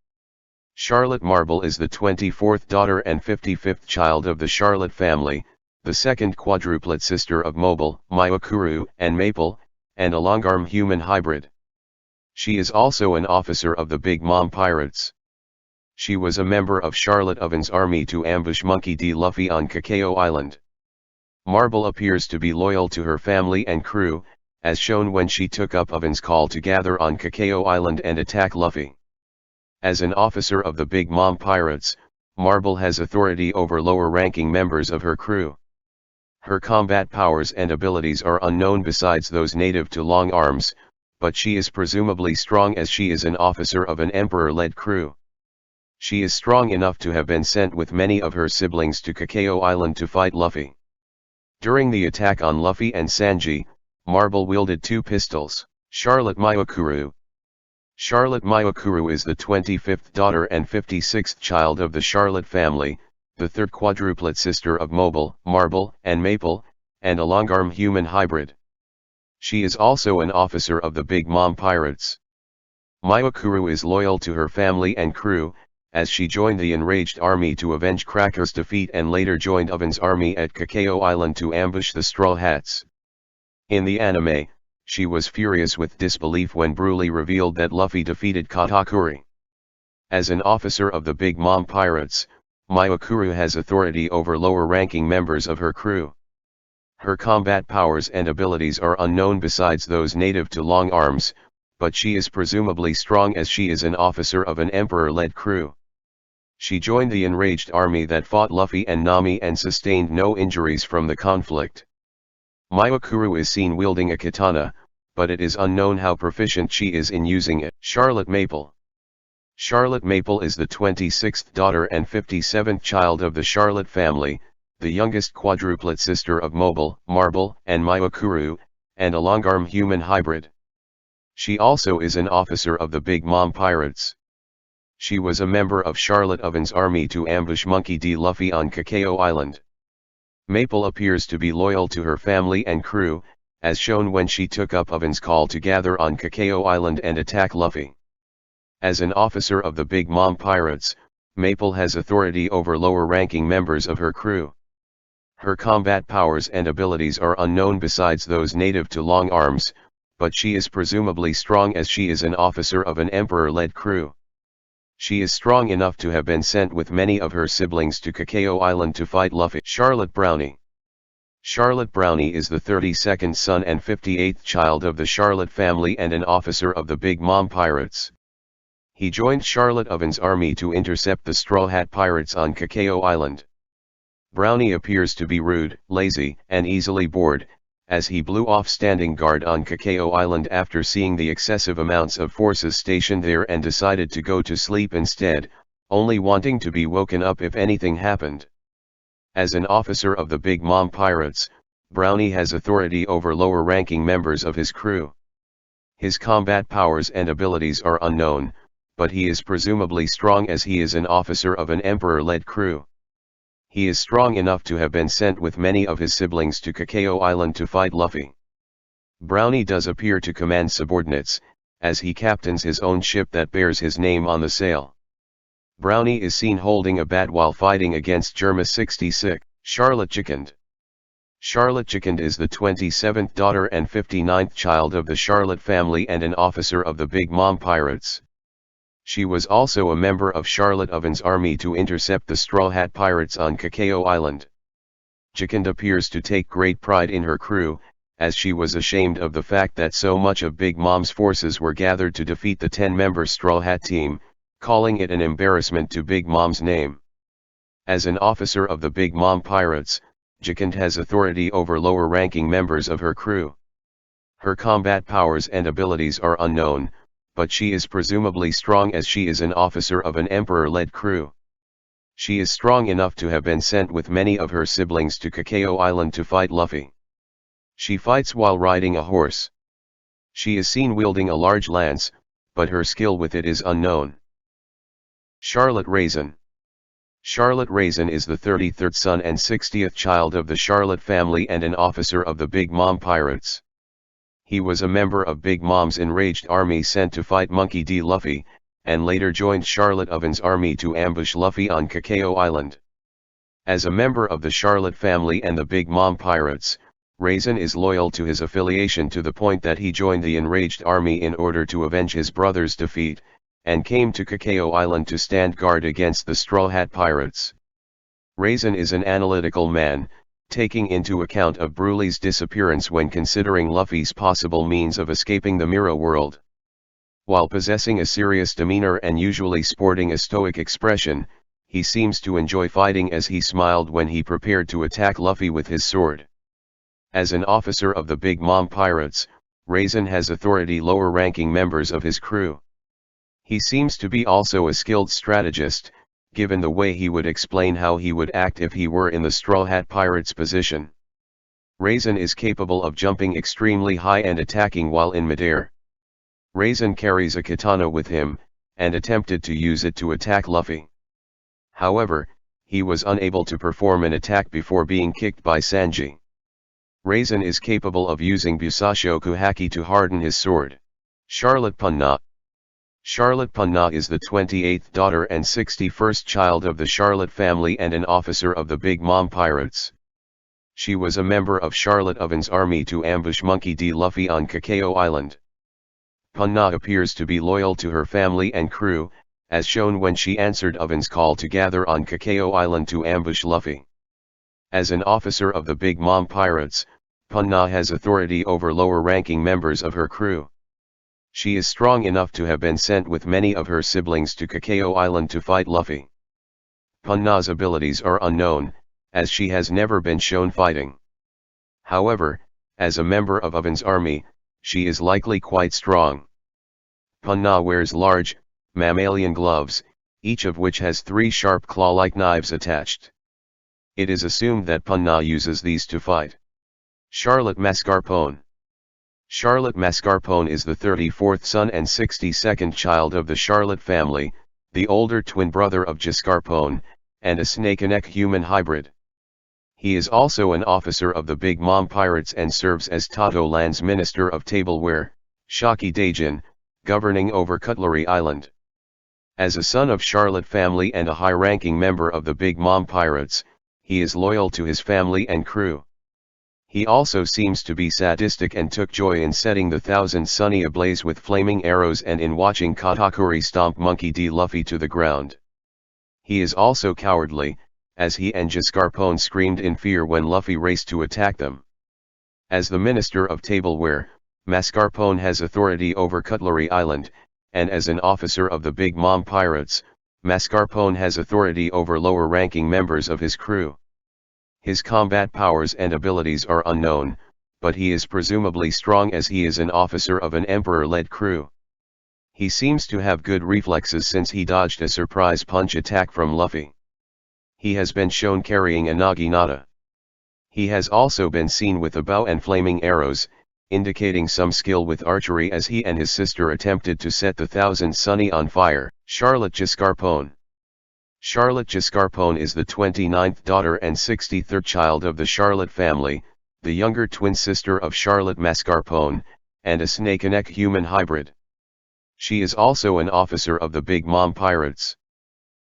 Charlotte Marble is the 24th daughter and 55th child of the Charlotte family, the second quadruplet sister of Mobile, Myokuru, and Maple, and a longarm human hybrid. She is also an officer of the Big Mom Pirates. She was a member of Charlotte Oven's army to ambush Monkey D. Luffy on Cacao Island. Marble appears to be loyal to her family and crew, as shown when she took up Oven's call to gather on Cacao Island and attack Luffy. As an officer of the Big Mom Pirates, Marble has authority over lower-ranking members of her crew. Her combat powers and abilities are unknown besides those native to long arms, but she is presumably strong as she is an officer of an emperor-led crew. She is strong enough to have been sent with many of her siblings to Cacao Island to fight Luffy. During the attack on Luffy and Sanji, Marble wielded 2 pistols. Charlotte Mayokuru. Charlotte Mayokuru is the 25th daughter and 56th child of the Charlotte family, the 3rd quadruplet sister of Mobile, Marble, and Maple, and a longarm human hybrid. She is also an officer of the Big Mom Pirates. Mayokuru is loyal to her family and crew, as she joined the enraged army to avenge Cracker's defeat and later joined Oven's army at Cacao Island to ambush the Straw Hats. In the anime, she was furious with disbelief when Broly revealed that Luffy defeated Katakuri. As an officer of the Big Mom Pirates, Mayokuru has authority over lower-ranking members of her crew. Her combat powers and abilities are unknown besides those native to long arms, but she is presumably strong as she is an officer of an emperor-led crew. She joined the enraged army that fought Luffy and Nami and sustained no injuries from the conflict. Mayokuru is seen wielding a katana, but it is unknown how proficient she is in using it. Charlotte Maple. Charlotte Maple is the 26th daughter and 57th child of the Charlotte family, the youngest quadruplet sister of Mobile, Marble, and Mayokuru, and a longarm human hybrid. She also is an officer of the Big Mom Pirates. She was a member of Charlotte Oven's army to ambush Monkey D. Luffy on Cacao Island. Maple appears to be loyal to her family and crew, as shown when she took up Oven's call to gather on Cacao Island and attack Luffy. As an officer of the Big Mom Pirates, Maple has authority over lower-ranking members of her crew. Her combat powers and abilities are unknown besides those native to long arms, but she is presumably strong as she is an officer of an emperor-led crew. She is strong enough to have been sent with many of her siblings to Cacao Island to fight Luffy. Charlotte Brownie. Charlotte Brownie is the 32nd son and 58th child of the Charlotte family and an officer of the Big Mom Pirates. He joined Charlotte Oven's army to intercept the Straw Hat Pirates on Cacao Island. Brownie appears to be rude, lazy, and easily bored, as he blew off standing guard on Cacao Island after seeing the excessive amounts of forces stationed there and decided to go to sleep instead, only wanting to be woken up if anything happened. As an officer of the Big Mom Pirates, Brownie has authority over lower-ranking members of his crew. His combat powers and abilities are unknown, but he is presumably strong as he is an officer of an emperor-led crew. He is strong enough to have been sent with many of his siblings to Cacao Island to fight Luffy. Brownie does appear to command subordinates, as he captains his own ship that bears his name on the sail. Brownie is seen holding a bat while fighting against Germa 66. Charlotte Chickend. Charlotte Chickend is the 27th daughter and 59th child of the Charlotte family and an officer of the Big Mom Pirates. She was also a member of Charlotte Oven's army to intercept the Straw Hat Pirates on Cacao Island. Chickend appears to take great pride in her crew, as she was ashamed of the fact that so much of Big Mom's forces were gathered to defeat the 10-member Straw Hat team, calling it an embarrassment to Big Mom's name. As an officer of the Big Mom Pirates, Chickend has authority over lower-ranking members of her crew. Her combat powers and abilities are unknown, but she is presumably strong as she is an officer of an emperor-led crew. She is strong enough to have been sent with many of her siblings to Cacao Island to fight Luffy. She fights while riding a horse. She is seen wielding a large lance, but her skill with it is unknown. Charlotte Raisin. Charlotte Raisin is the 33rd son and 60th child of the Charlotte family and an officer of the Big Mom Pirates. He was a member of Big Mom's enraged army sent to fight Monkey D. Luffy, and later joined Charlotte Oven's army to ambush Luffy on Cacao Island. As a member of the Charlotte family and the Big Mom Pirates, Raisin is loyal to his affiliation to the point that he joined the enraged army in order to avenge his brother's defeat, and came to Cacao Island to stand guard against the Straw Hat Pirates. Raisin is an analytical man, taking into account of Brulee's disappearance when considering Luffy's possible means of escaping the Miro world. While possessing a serious demeanor and usually sporting a stoic expression, he seems to enjoy fighting as he smiled when he prepared to attack Luffy with his sword. As an officer of the Big Mom Pirates, Raisin has authority lower-ranking members of his crew. He seems to be also a skilled strategist, given the way he would explain how he would act if he were in the Straw Hat Pirate's position. Raisin is capable of jumping extremely high and attacking while in midair. Raisin carries a katana with him, and attempted to use it to attack Luffy. However, he was unable to perform an attack before being kicked by Sanji. Raisin is capable of using Busashoku Haki to harden his sword. Charlotte Punna. Charlotte Punna is the 28th daughter and 61st child of the Charlotte family and an officer of the Big Mom Pirates. She was a member of Charlotte Oven's army to ambush Monkey D. Luffy on Cacao Island. Punna appears to be loyal to her family and crew, as shown when she answered Oven's call to gather on Cacao Island to ambush Luffy. As an officer of the Big Mom Pirates, Punna has authority over lower-ranking members of her crew. She is strong enough to have been sent with many of her siblings to Cacao Island to fight Luffy. Punna's abilities are unknown, as she has never been shown fighting. However, as a member of Oven's army, she is likely quite strong. Punna wears large, mammalian gloves, each of which has 3 sharp claw-like knives attached. It is assumed that Punna uses these to fight. Charlotte Mascarpone. Charlotte Mascarpone is the 34th son and 62nd child of the Charlotte family, the older twin brother of Jascarpone, and a snake-and-neck human hybrid. He is also an officer of the Big Mom Pirates and serves as Tato Land's Minister of Tableware, Shaki Daijin, governing over Cutlery Island. As a son of Charlotte family and a high-ranking member of the Big Mom Pirates, he is loyal to his family and crew. He also seems to be sadistic and took joy in setting the Thousand Sunny ablaze with flaming arrows and in watching Katakuri stomp Monkey D. Luffy to the ground. He is also cowardly, as he and Jascarpone screamed in fear when Luffy raced to attack them. As the Minister of Tableware, Mascarpone has authority over Cutlery Island, and as an officer of the Big Mom Pirates, Mascarpone has authority over lower-ranking members of his crew. His combat powers and abilities are unknown, but he is presumably strong as he is an officer of an Emperor-led crew. He seems to have good reflexes since he dodged a surprise punch attack from Luffy. He has been shown carrying a naginata. He has also been seen with a bow and flaming arrows, indicating some skill with archery as he and his sister attempted to set the Thousand Sunny on fire. Charlotte Jascarpone. Charlotte Jascarpone is the 29th daughter and 63rd child of the Charlotte family, the younger twin sister of Charlotte Mascarpone, and a snake-and-neck human hybrid. She is also an officer of the Big Mom Pirates.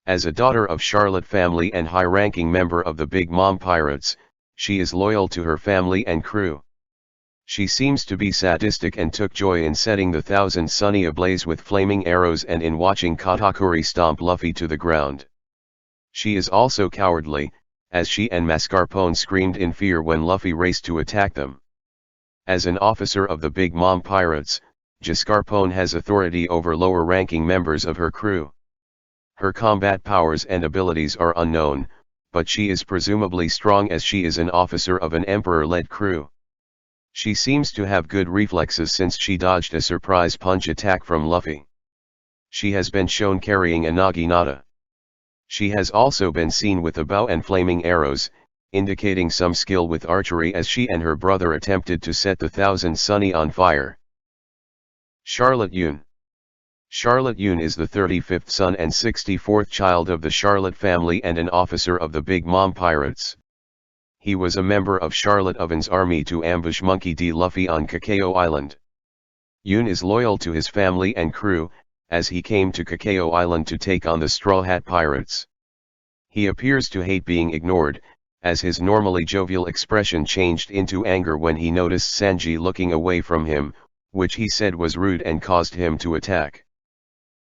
As a daughter of Charlotte family and high-ranking member of the Big Mom Pirates, she is loyal to her family and crew. She seems to be sadistic and took joy in setting the Thousand Sunny ablaze with flaming arrows and in watching Katakuri stomp Luffy to the ground. She is also cowardly, as she and Mascarpone screamed in fear when Luffy raced to attack them. As an officer of the Big Mom Pirates, Jascarpone has authority over lower-ranking members of her crew. Her combat powers and abilities are unknown, but she is presumably strong as she is an officer of an Emperor-led crew. She seems to have good reflexes since she dodged a surprise punch attack from Luffy. She has been shown carrying a naginata. She has also been seen with a bow and flaming arrows, indicating some skill with archery as she and her brother attempted to set the Thousand Sunny on fire. Charlotte Yun. Charlotte Yun is the 35th son and 64th child of the Charlotte family and an officer of the Big Mom Pirates. He was a member of Charlotte Oven's army to ambush Monkey D. Luffy on Cacao Island. Yun is loyal to his family and crew, as he came to Cacao Island to take on the Straw Hat Pirates. He appears to hate being ignored, as his normally jovial expression changed into anger when he noticed Sanji looking away from him, which he said was rude and caused him to attack.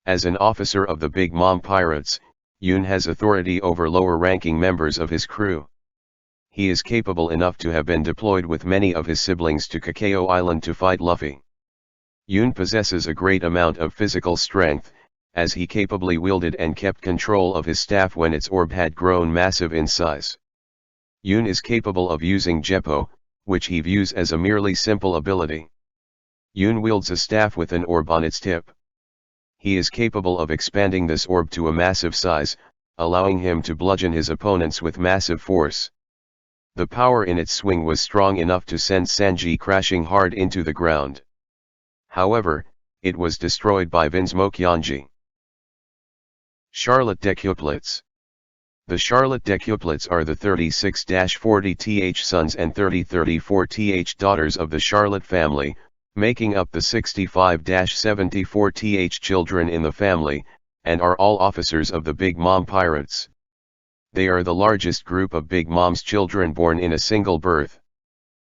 As an officer of the Big Mom Pirates, Yoon has authority over lower-ranking members of his crew. He is capable enough to have been deployed with many of his siblings to Cacao Island to fight Luffy. Yoon possesses a great amount of physical strength, as he capably wielded and kept control of his staff when its orb had grown massive in size. Yoon is capable of using Jeppo, which he views as a merely simple ability. Yoon wields a staff with an orb on its tip. He is capable of expanding this orb to a massive size, allowing him to bludgeon his opponents with massive force. The power in its swing was strong enough to send Sanji crashing hard into the ground. However, it was destroyed by Vinsmoke Yonji. Charlotte decuplets. The Charlotte decuplets are the 36-40th sons and 30-34th daughters of the Charlotte family, making up the 65-74th children in the family, and are all officers of the Big Mom Pirates. They are the largest group of Big Mom's children born in a single birth.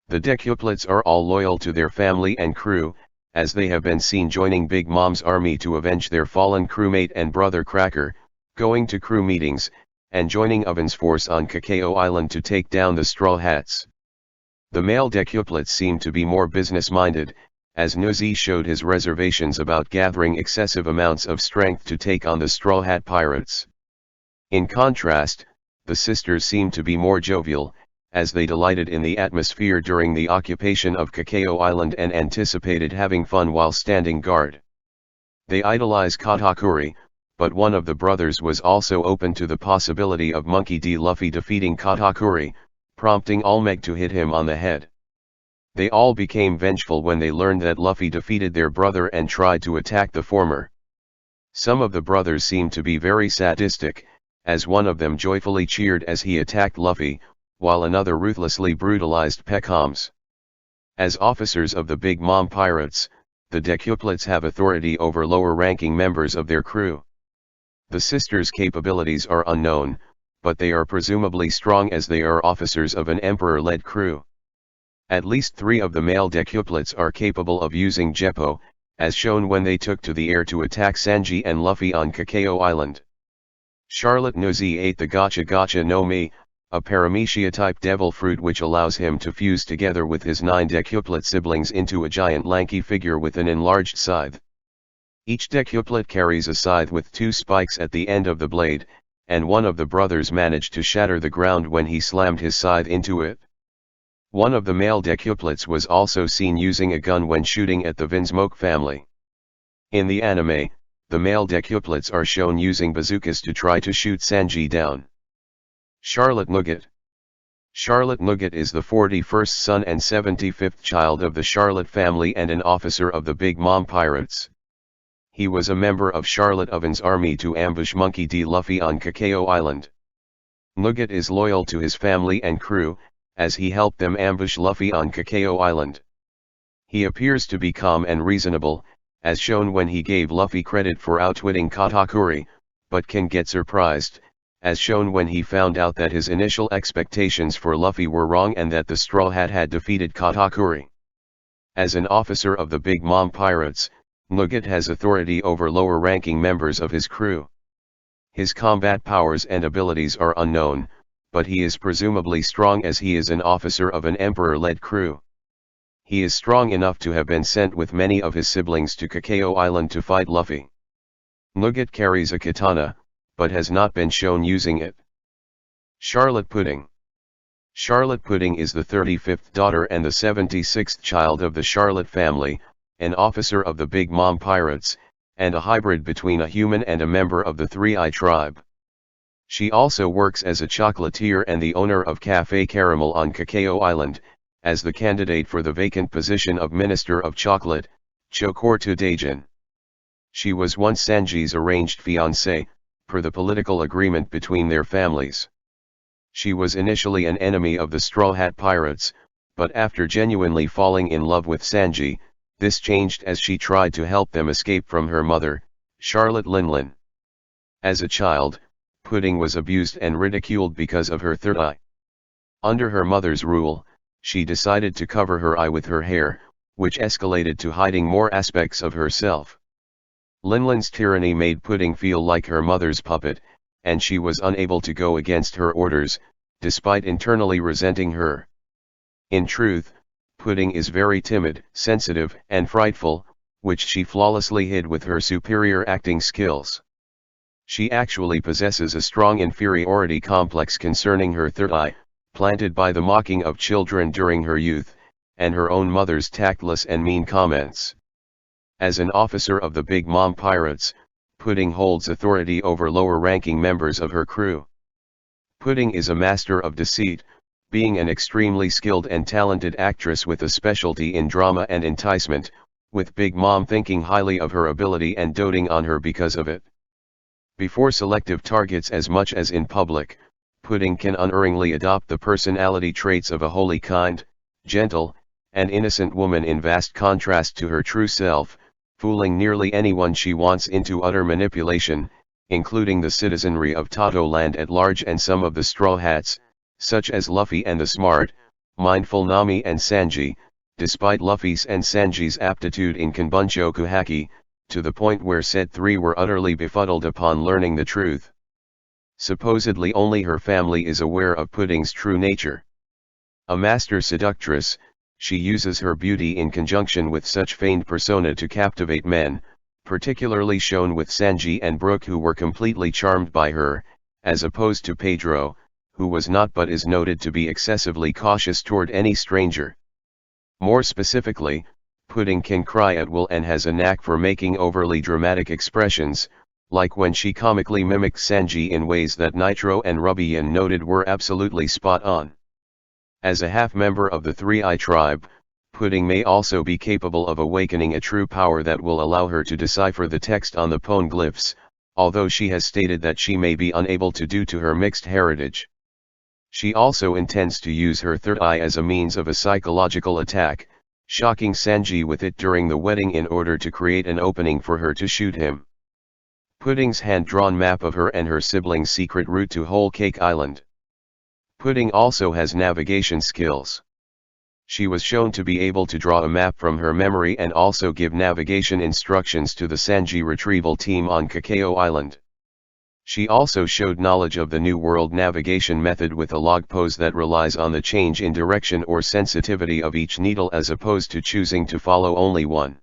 The decuplets are all loyal to their family and crew, as they have been seen joining Big Mom's army to avenge their fallen crewmate and brother Cracker, going to crew meetings, and joining Oven's force on Cacao Island to take down the Straw Hats. The male decuplets seem to be more business-minded, as Nuzi showed his reservations about gathering excessive amounts of strength to take on the Straw Hat Pirates. In contrast, the sisters seem to be more jovial, as they delighted in the atmosphere during the occupation of Cacao Island and anticipated having fun while standing guard. They idolize Katakuri, but one of the brothers was also open to the possibility of Monkey D. Luffy defeating Katakuri, prompting Olmec to hit him on the head. They all became vengeful when they learned that Luffy defeated their brother and tried to attack the former. Some of the brothers seemed to be very sadistic, as one of them joyfully cheered as he attacked Luffy, while another ruthlessly brutalized Pecoms. As officers of the Big Mom Pirates, the decuplets have authority over lower-ranking members of their crew. The sisters' capabilities are unknown, but they are presumably strong as they are officers of an emperor-led crew. At least 3 of the male decuplets are capable of using Jeppo, as shown when they took to the air to attack Sanji and Luffy on Cacao Island. Charlotte Nuzi ate the Gacha Gacha no Mi, a paramecia-type devil fruit which allows him to fuse together with his 9 decuplet siblings into a giant lanky figure with an enlarged scythe. Each decuplet carries a scythe with 2 spikes at the end of the blade, and one of the brothers managed to shatter the ground when he slammed his scythe into it. One of the male decuplets was also seen using a gun when shooting at the Vinsmoke family. In the anime, the male decuplets are shown using bazookas to try to shoot Sanji down. Charlotte Nugget. Charlotte Nugget is the 41st son and 75th child of the Charlotte family and an officer of the Big Mom Pirates. He was a member of Charlotte Oven's army to ambush Monkey D. Luffy on Cacao Island. Nugget is loyal to his family and crew, as he helped them ambush Luffy on Cacao Island. He appears to be calm and reasonable, as shown when he gave Luffy credit for outwitting Katakuri, but can get surprised, as shown when he found out that his initial expectations for Luffy were wrong and that the Straw Hat had defeated Katakuri. As an officer of the Big Mom Pirates, Nugget has authority over lower-ranking members of his crew. His combat powers and abilities are unknown, but he is presumably strong as he is an officer of an emperor-led crew. He is strong enough to have been sent with many of his siblings to Cacao Island to fight Luffy. Nugget carries a katana, but has not been shown using it. Charlotte Pudding. Charlotte Pudding is the 35th daughter and the 76th child of the Charlotte family, an officer of the Big Mom Pirates, and a hybrid between a human and a member of the 3-Eye tribe. She also works as a chocolatier and the owner of Café Caramel on Cacao Island, as the candidate for the vacant position of Minister of Chocolate, Chokortu Daijin. She was once Sanji's arranged fiancée, per the political agreement between their families. She was initially an enemy of the Straw Hat Pirates, but after genuinely falling in love with Sanji, this changed as she tried to help them escape from her mother, Charlotte Linlin. As a child, Pudding was abused and ridiculed because of her third eye. Under her mother's rule, she decided to cover her eye with her hair, which escalated to hiding more aspects of herself. Linlin's tyranny made Pudding feel like her mother's puppet, and she was unable to go against her orders, despite internally resenting her. In truth, Pudding is very timid, sensitive, and frightful, which she flawlessly hid with her superior acting skills. She actually possesses a strong inferiority complex concerning her third eye, planted by the mocking of children during her youth, and her own mother's tactless and mean comments. As an officer of the Big Mom Pirates, Pudding holds authority over lower-ranking members of her crew. Pudding is a master of deceit, being an extremely skilled and talented actress with a specialty in drama and enticement, with Big Mom thinking highly of her ability and doting on her because of it. Before selective targets as much as in public, Pudding can unerringly adopt the personality traits of a wholly kind, gentle, and innocent woman in vast contrast to her true self, fooling nearly anyone she wants into utter manipulation, including the citizenry of Toto-land at large and some of the Straw Hats, such as Luffy and the smart, mindful Nami and Sanji, despite Luffy's and Sanji's aptitude in Kanbunchoku haki, to the point where said three were utterly befuddled upon learning the truth. Supposedly only her family is aware of Pudding's true nature. A master seductress, she uses her beauty in conjunction with such feigned persona to captivate men, particularly shown with Sanji and Brook, who were completely charmed by her, as opposed to Pedro, who was not but is noted to be excessively cautious toward any stranger. More specifically, Pudding can cry at will and has a knack for making overly dramatic expressions, like when she comically mimicked Sanji in ways that Nitro and Rubian noted were absolutely spot on. As a half-member of the Three-Eye Tribe, Pudding may also be capable of awakening a true power that will allow her to decipher the text on the poneglyphs, although she has stated that she may be unable to due to her mixed heritage. She also intends to use her third eye as a means of a psychological attack, shocking Sanji with it during the wedding in order to create an opening for her to shoot him. Pudding's hand-drawn map of her and her siblings' secret route to Whole Cake Island. Pudding also has navigation skills. She was shown to be able to draw a map from her memory and also give navigation instructions to the Sanji retrieval team on Cacao Island. She also showed knowledge of the New World navigation method with a log pose that relies on the change in direction or sensitivity of each needle as opposed to choosing to follow only one.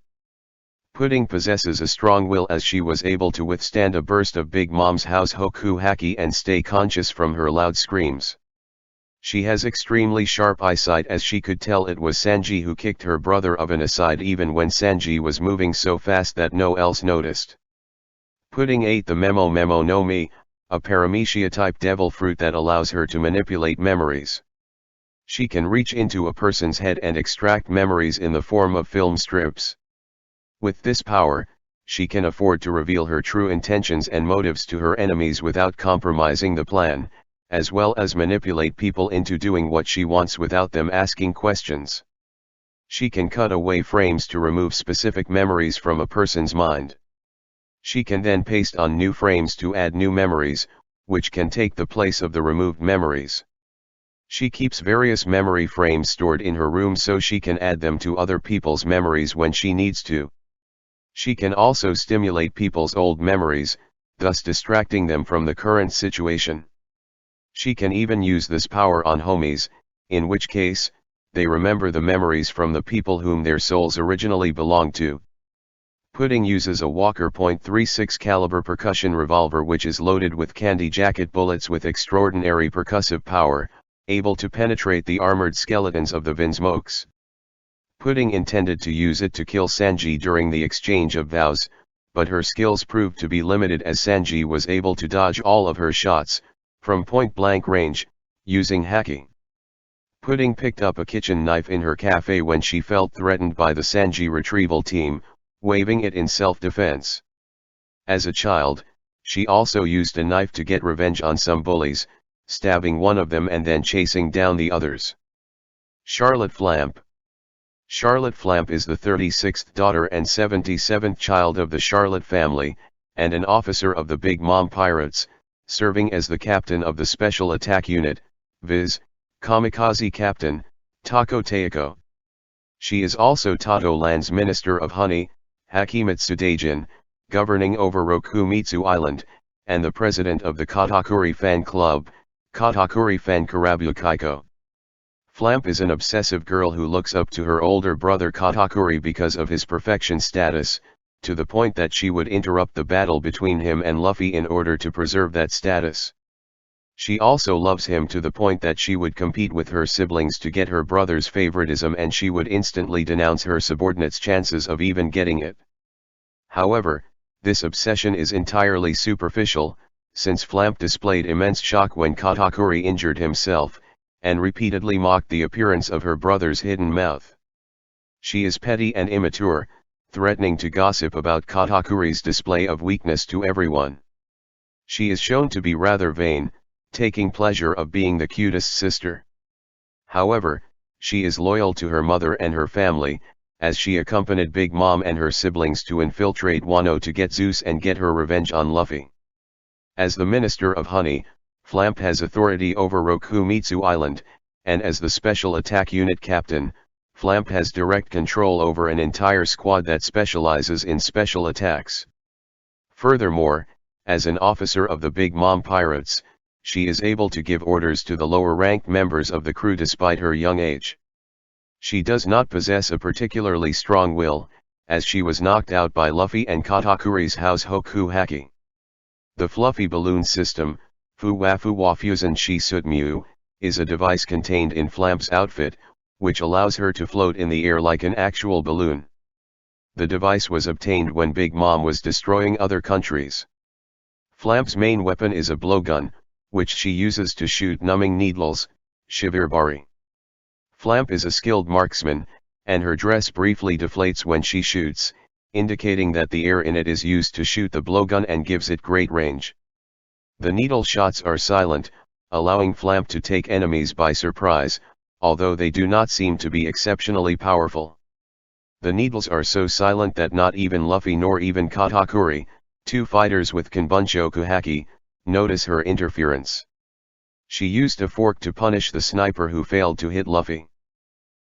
Pudding possesses a strong will, as she was able to withstand a burst of Big Mom's house Hoku haki and stay conscious from her loud screams. She has extremely sharp eyesight, as she could tell it was Sanji who kicked her brother Oven aside even when Sanji was moving so fast that no else noticed. Pudding ate the Memo no Mi, a paramecia-type devil fruit that allows her to manipulate memories. She can reach into a person's head and extract memories in the form of film strips. With this power, she can afford to reveal her true intentions and motives to her enemies without compromising the plan, as well as manipulate people into doing what she wants without them asking questions. She can cut away frames to remove specific memories from a person's mind. She can then paste on new frames to add new memories, which can take the place of the removed memories. She keeps various memory frames stored in her room so she can add them to other people's memories when she needs to. She can also stimulate people's old memories, thus distracting them from the current situation. She can even use this power on homies, in which case, they remember the memories from the people whom their souls originally belonged to. Pudding uses a Walker .36 caliber percussion revolver which is loaded with candy jacket bullets with extraordinary percussive power, able to penetrate the armored skeletons of the Vinsmokes. Pudding intended to use it to kill Sanji during the exchange of vows, but her skills proved to be limited as Sanji was able to dodge all of her shots, from point-blank range, using hacking. Pudding picked up a kitchen knife in her cafe when she felt threatened by the Sanji retrieval team, waving it in self-defense. As a child, she also used a knife to get revenge on some bullies, stabbing one of them and then chasing down the others. Charlotte Flamp. Charlotte Flamp is the 36th daughter and 77th child of the Charlotte family, and an officer of the Big Mom Pirates, serving as the captain of the Special Attack Unit, viz., Kamikaze Captain, Tako Teiko. She is also Tato Land's Minister of Honey, Hakimitsu Daijin, governing over Rokumitsu Island, and the president of the Katakuri fan club, Katakuri fan Karabu Kaiko. Flamp is an obsessive girl who looks up to her older brother Katakuri because of his perfection status, to the point that she would interrupt the battle between him and Luffy in order to preserve that status. She also loves him to the point that she would compete with her siblings to get her brother's favoritism, and she would instantly denounce her subordinates' chances of even getting it. However, this obsession is entirely superficial, since Flamp displayed immense shock when Katakuri injured himself, and repeatedly mocked the appearance of her brother's hidden mouth. She is petty and immature, threatening to gossip about Katakuri's display of weakness to everyone. She is shown to be rather vain, taking pleasure of being the cutest sister. However, she is loyal to her mother and her family, as she accompanied Big Mom and her siblings to infiltrate Wano to get Zeus and get her revenge on Luffy. As the Minister of Honey, Flamp has authority over Rokumitsu Island, and as the Special Attack Unit Captain, Flamp has direct control over an entire squad that specializes in special attacks. Furthermore, as an officer of the Big Mom Pirates, she is able to give orders to the lower-ranked members of the crew despite her young age. She does not possess a particularly strong will, as she was knocked out by Luffy and Katakuri's House Hoku Haki. The Fluffy Balloon System, Fuwafu Wafusen Shi Sutmu, is a device contained in Flamp's outfit, which allows her to float in the air like an actual balloon. The device was obtained when Big Mom was destroying other countries. Flamp's main weapon is a blowgun, which she uses to shoot numbing needles, Shiverbari. Flamp is a skilled marksman, and her dress briefly deflates when she shoots, indicating that the air in it is used to shoot the blowgun and gives it great range. The needle shots are silent, allowing Flamp to take enemies by surprise, although they do not seem to be exceptionally powerful. The needles are so silent that not even Luffy nor even Katakuri, two fighters with Kanbunshoku Haki, notice her interference. She used a fork to punish the sniper who failed to hit Luffy.